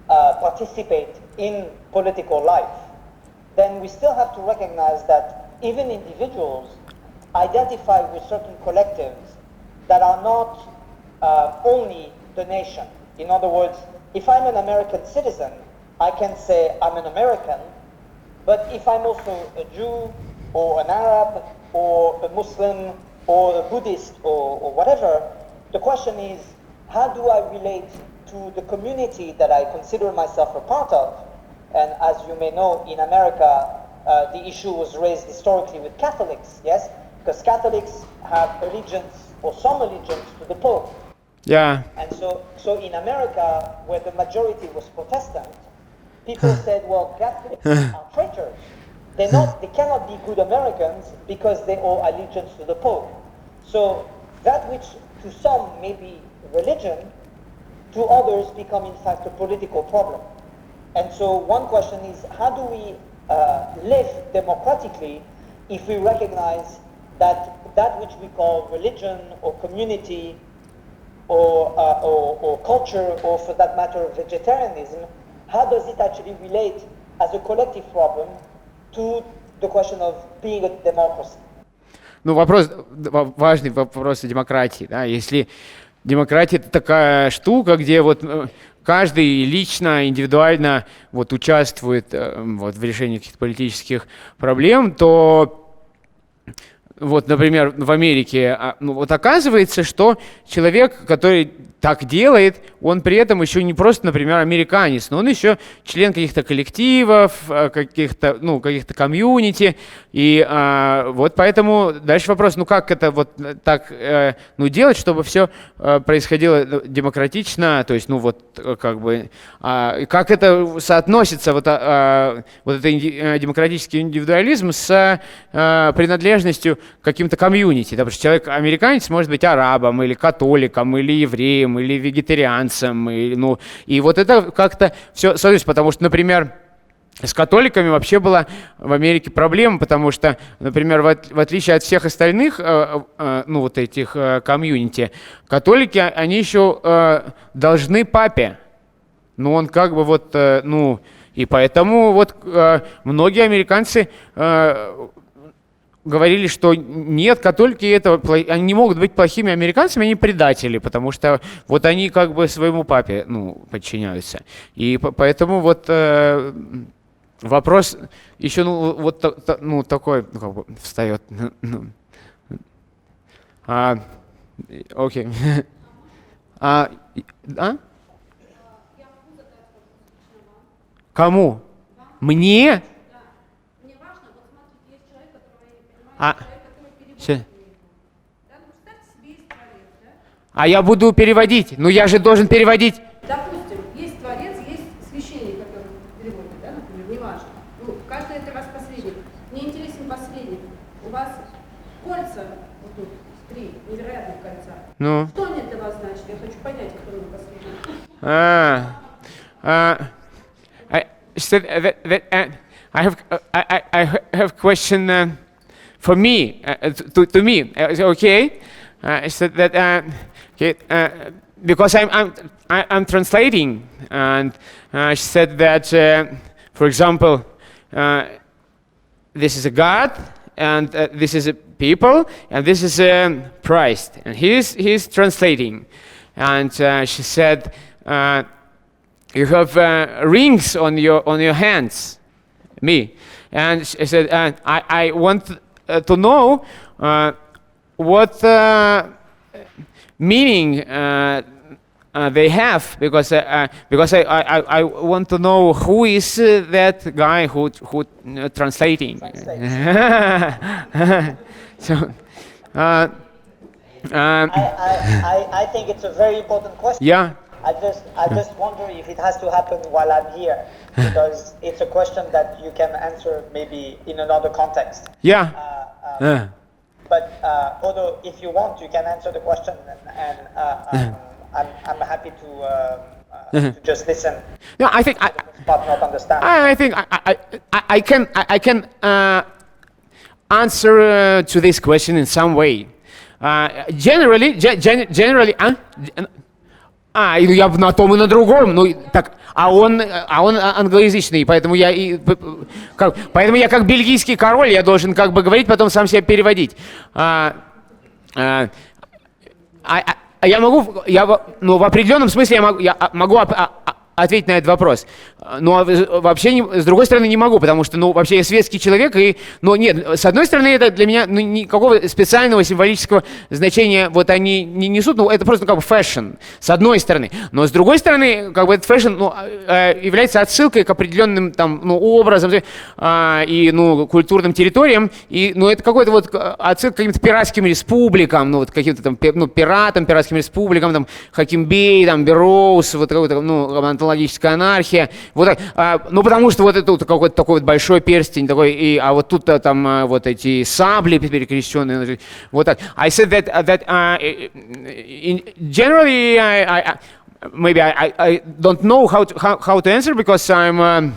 participate in political life, then we still have to recognize that even individuals identify with certain collectives that are not only the nation. In other words, if I'm an American citizen, I can say I'm an American, but if I'm also a Jew or an Arab or a Muslim or a Buddhist or whatever, the question is, how do I relate to the community that I consider myself a part of? And as you may know, in America, the issue was raised historically with Catholics, yes? Because Catholics have allegiance or some allegiance to the Pope. Yeah. And so in America, where the majority was Protestant, people said, well, Catholics are traitors. They cannot be good Americans because they owe allegiance to the Pope. So that which to some may be religion, to others become in fact a political problem. And so one question is, how do we live democratically if we recognize that which we call religion or community or culture, or for that matter vegetarianism, how does it actually relate as a collective problem to the question of being a democracy? Ну, важный вопрос о демократии, да, если демократия — это такая штука, где вот каждый лично, индивидуально вот участвует вот в решении каких-то политических проблем, то вот, например, в Америке, ну, вот оказывается, что человек, который так делает, он при этом еще не просто, например, американец, но он еще член каких-то коллективов, каких-то комьюнити. И вот поэтому дальше вопрос, ну как это вот так делать, чтобы все происходило демократично, то есть, ну вот как бы, как это соотносится, вот этот демократический индивидуализм с принадлежностью к каким-то комьюнити, да, потому что человек американец может быть арабом или католиком или евреем или вегетарианцем, и вот это как-то все соответствует, потому что, например, с католиками вообще была в Америке проблема, потому что, например, в отличие от всех остальных, вот этих комьюнити, католики, они еще должны папе, он как бы вот, и поэтому вот многие американцы говорили, что нет, католики они не могут быть плохими американцами, они предатели, потому что вот они как бы своему папе, подчиняются. И поэтому вот вопрос еще, такой, как бы встает. Окей. Кому? Мне? Я буду переводить. Я же должен переводить. Допустим, есть творец, есть священник, который переводит, да, например, неважно. Каждый это раз посредник. Мне интересен посредник. У вас кольца, вот тут, 3 невероятных кольца. Что они для вас значат? Я хочу понять, кто у посредник. I have question for me, to me, okay? I said that because I'm translating, and she said that, for example, this is a God, and this is a people, and this is Christ, and he's translating, and she said you have rings on your hands, me. And she said, I want to know what meaning they have, because I want to know who is that guy who translating. So, I think it's a very important question. yeah. I just wonder if it has to happen while I'm here, because it's a question that you can answer maybe in another context. Yeah. But although if you want, you can answer the question, and I'm happy to just listen. No, I think But not understand. I think I can answer to this question in some way. Generally, я на том и на другом, ну так, а он англоязычный, поэтому поэтому я как бельгийский король, я должен как бы говорить, потом сам себя переводить. Ну в определенном смысле я могу ответить на этот вопрос. Но вообще, с другой стороны, не могу, потому что, ну, вообще я светский человек, но нет, с одной стороны, это для меня никакого специального символического значения вот они не несут, ну, это просто как бы фэшн, с одной стороны. Но с другой стороны, как бы этот фэшн, ну, является отсылкой к определенным там, ну, образам и, ну, культурным территориям, и, ну, это какой-то вот отсылка к каким-то пиратским республикам, ну, вот каким-то там, ну, пиратам, пиратским республикам, там, Хакимбей, там, Берроуз, вот какой-то, ну, онтологическая анархия, вот так, ну потому что вот это вот какой-то такой вот большой перстень такой, а вот тут там вот эти сабли перекрещенные, вот так. I said that generally maybe I don't know how to answer, because I'm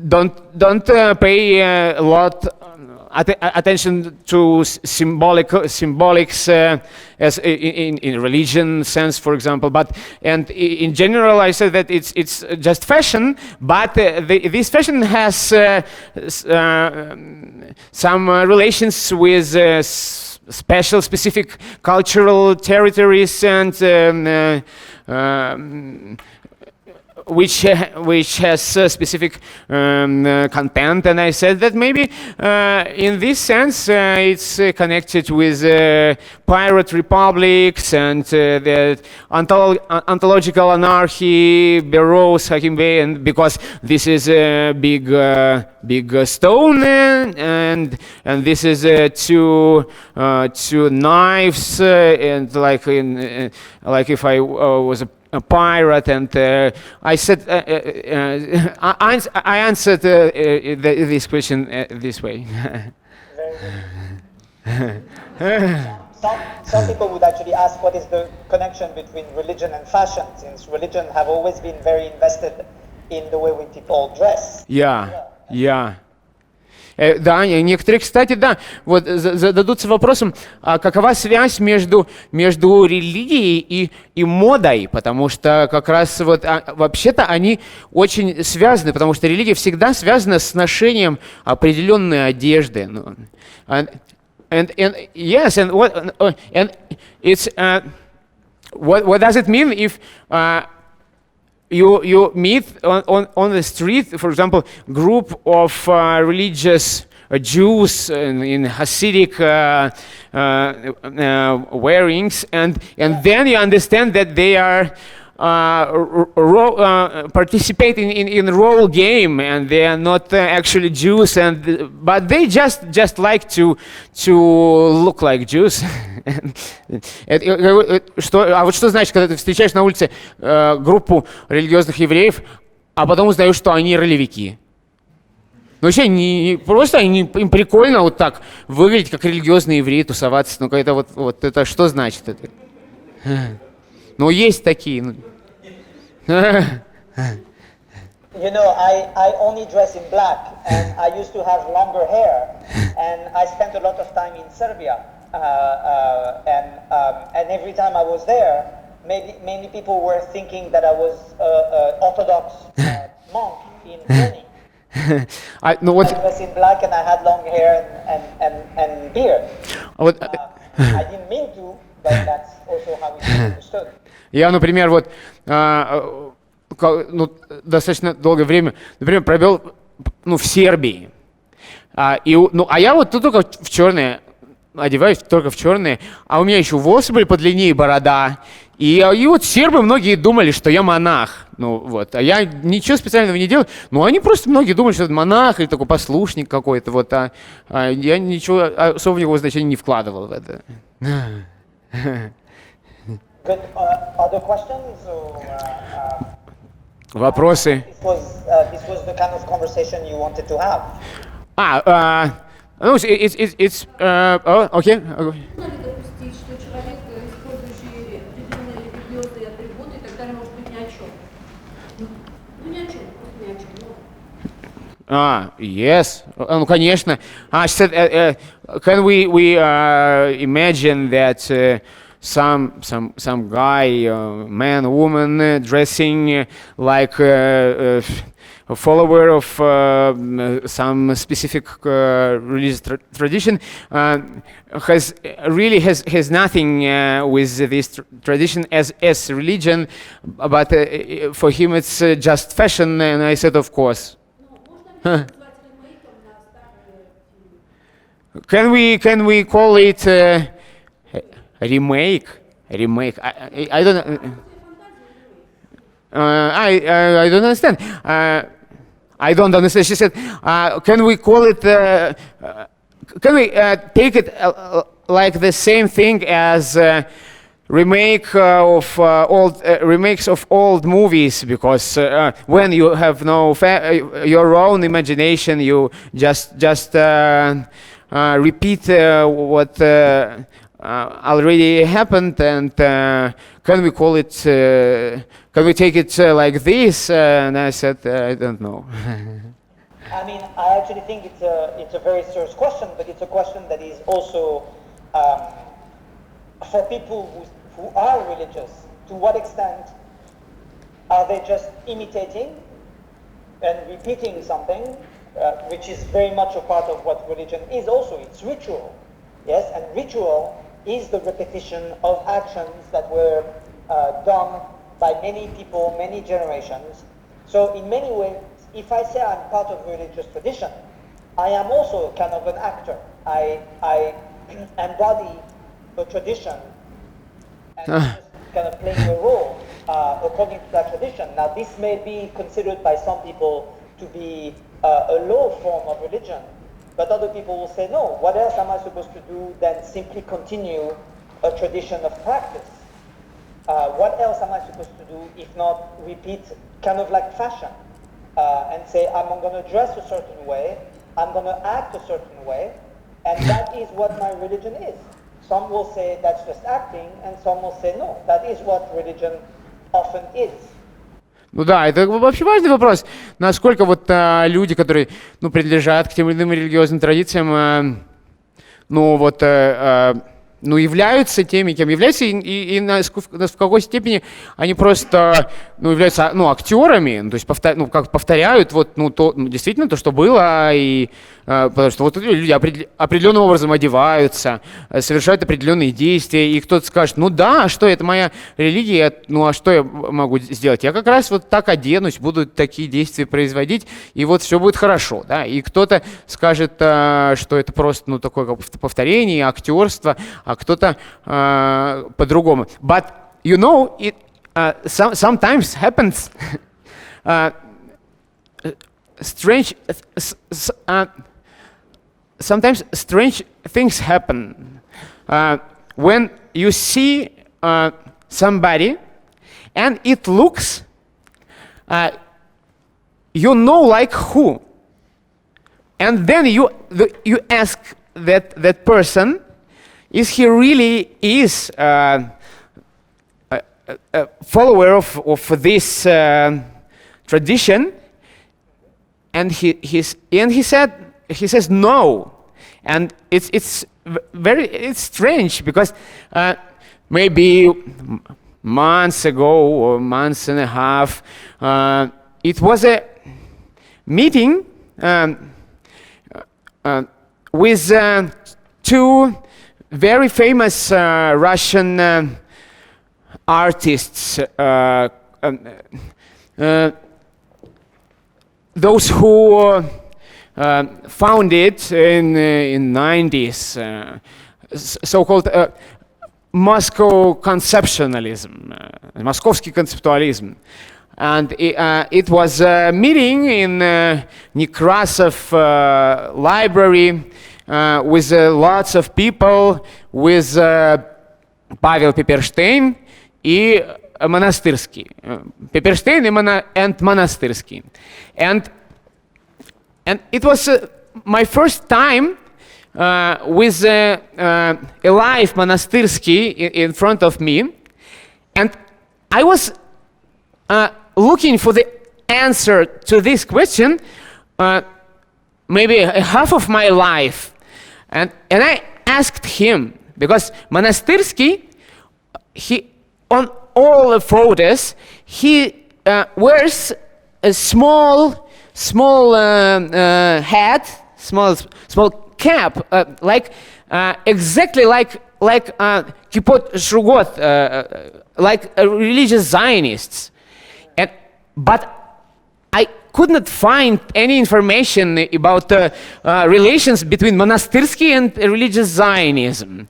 don't pay a lot attention to symbolics as in religion sense, for example, and in general I said that it's just fashion, but this fashion has some relations with specific cultural territories and which has specific content, and I said that maybe in this sense it's connected with pirate republics and the ontological anarchy, Burroughs, Hakim Bey, and because this is a big stone and this is two knives and like if I was a pirate, and I said I answered this question this way. Some people would actually ask what is the connection between religion and fashion, since religion have always been very invested in the way we people dress. Yeah. Да, некоторые, кстати, да, вот зададутся вопросом, какова связь между религией и модой, потому что как раз вот вообще-то они очень связаны, потому что религия всегда связана с ношением определенной одежды. And yes, and it's what does it mean if you meet on the street, for example, group of religious Jews in Hasidic wearings, and then you understand that they are participating in role game, and they are not actually Jews, but they just like to look like Jews. А вот что значит, когда ты встречаешь на улице группу религиозных евреев, а потом узнаешь, что они ролевики? Ну вообще не просто им прикольно вот так выглядеть как религиозные евреи, тусоваться. Ну это вот это что значит это? Ну есть такие. You know, I only dress in black, and I used to have longer hair, and I spent a lot of time in Serbia, and every time I was there, many people were thinking that I was an Orthodox monk in training. I dressed in black, and I had long hair and beard. I didn't mean to, but that's also how it was understood. Я, например, вот достаточно долгое время, например, провел в Сербии. А я вот тут только в черное одеваюсь, только в черное, а у меня еще волосы были подлиннее, борода. И вот сербы многие думали, что я монах. А я ничего специального не делал. Они просто многие думали, что это монах или такой послушник какой-то. Я ничего особого никакого значения не вкладывал в это. Good. Other questions? Вопросы? This was the kind of conversation you wanted to have. Okay. Можно ли допустить, что человек, использующий определенные религиозные атрибуты и так далее, может быть ни о чем? Ни о чем, просто ни о чем. Yes. Конечно. She said, can we imagine that some guy, man, woman, dressing like a follower of some specific religious tradition has nothing with this tradition as religion, but for him it's just fashion. And I said, of course. Can we call it remake? I don't. I don't understand. I don't understand. She said, "Can we call it? Can we take it like the same thing as remakes of old movies? Because when you have your own imagination, you just repeat what already happened. And can we call it? Can we take it like this?" And I said, "I don't know." I mean, I actually think it's a very serious question, but it's a question that is also for people who are religious. To what extent are they just imitating and repeating something, which is very much a part of what religion is also? It's ritual, yes, and ritual is the repetition of actions that were done by many people, many generations. So in many ways, if I say I'm part of religious tradition, I am also kind of an actor. I embody a tradition and just kind of playing a role according to that tradition. Now this may be considered by some people to be a low form of religion, but other people will say, no, what else am I supposed to do than simply continue a tradition of practice? What else am I supposed to do if not repeat kind of like fashion and say I'm going to dress a certain way, I'm going to act a certain way, and that is what my religion is. Some will say that's just acting, and some will say no, that is what religion often is. Да, это вообще важный вопрос, насколько люди, которые принадлежат к тем или иным религиозным традициям, являются теми, кем являются, и в какой степени они просто являются актерами, то есть повторяют действительно то, что было, и потому что люди определенным образом одеваются, совершают определенные действия, и кто-то скажет, что это моя религия, а что я могу сделать? Я как раз так оденусь, буду такие действия производить, и все будет хорошо, да? И кто-то скажет, что это просто такое повторение, актерство, а кто-то по-другому. But it sometimes happens sometimes strange things happen when you see somebody and it looks like who, and then you ask that person, is he really is a follower of this tradition? And he says no, and it's strange because maybe months ago or months and a half it was a meeting with two very famous Russian artists, those who found it in 90s, so-called Moscow conceptualism, Moskovsky conceptualism. And it was a meeting in Nekrasov library with lots of people, with Pavel Peperstein и Монастырский. Peperstein and Монастырский. And it was my first time with a live Монастырский in front of me. And I was looking for the answer to this question maybe half of my life. And I asked him, because Монастырский, he, on all the photos, he wears a small hat, small cap, like exactly like kipot shrugot, like religious Zionists. But I could not find any information about relations between Монастырский and religious Zionism.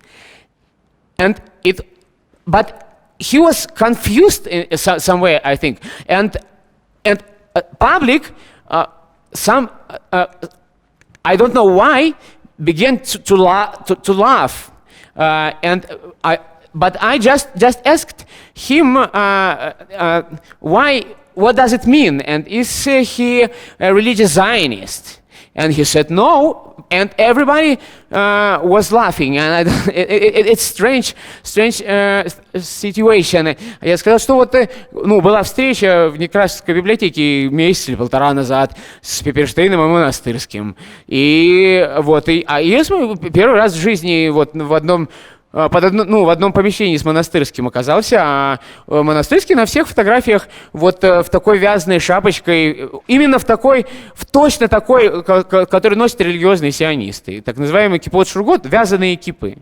But he was confused in some way, I think. And public, I don't know why, began to laugh. But I just asked him why. What does it mean? And is he a religious Zionist? And he said no, and everybody was laughing. And it's strange situation. Я сказал, что вот, была встреча в Некрасовской библиотеке месяц или полтора назад с Пеперштейном и Монастырским. И я первый раз в жизни вот в одном помещении с Монастырским оказался, а Монастырский на всех фотографиях вот в такой вязаной шапочкой, именно в точно такой, который носят религиозные сионисты, так называемый кипот-шургот, вязаные кипы.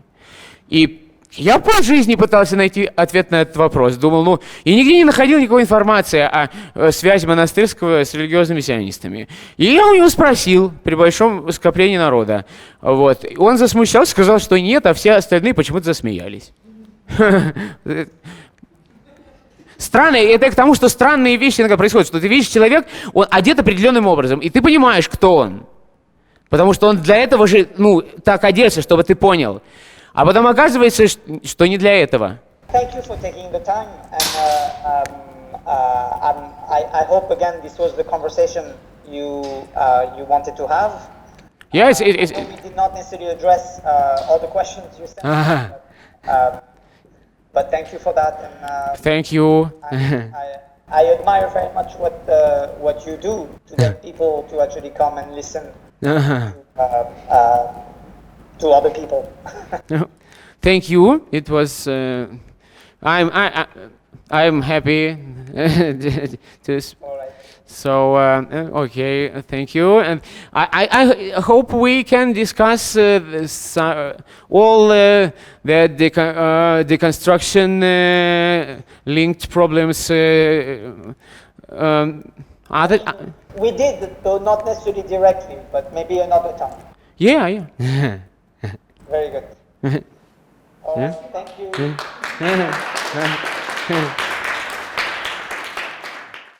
И я по жизни пытался найти ответ на этот вопрос, думал, и нигде не находил никакой информации о связи Монастырского с религиозными сионистами. И я у него спросил при большом скоплении народа. Вот. Он засмущался, сказал, что нет, а все остальные почему-то засмеялись. Странно, это к тому, что странные вещи иногда происходят, что ты видишь человек, он одет определенным образом, и ты понимаешь, кто он. Потому что он для этого же, так оделся, чтобы ты понял. А потом оказывается, что не для этого. Thank you for taking the time, and I hope again this was the conversation you wanted to have. Yes, we did not necessarily address all the questions you sent, but thank you for that. And thank you. I admire very much what you do to get people to actually come and listen to other people. Thank you. It was. I'm happy to. All right. So okay, thank you, and I hope we can discuss all the deconstruction linked problems. We did, though not necessarily directly, but maybe another time. Yeah. Very good. All right, thank you.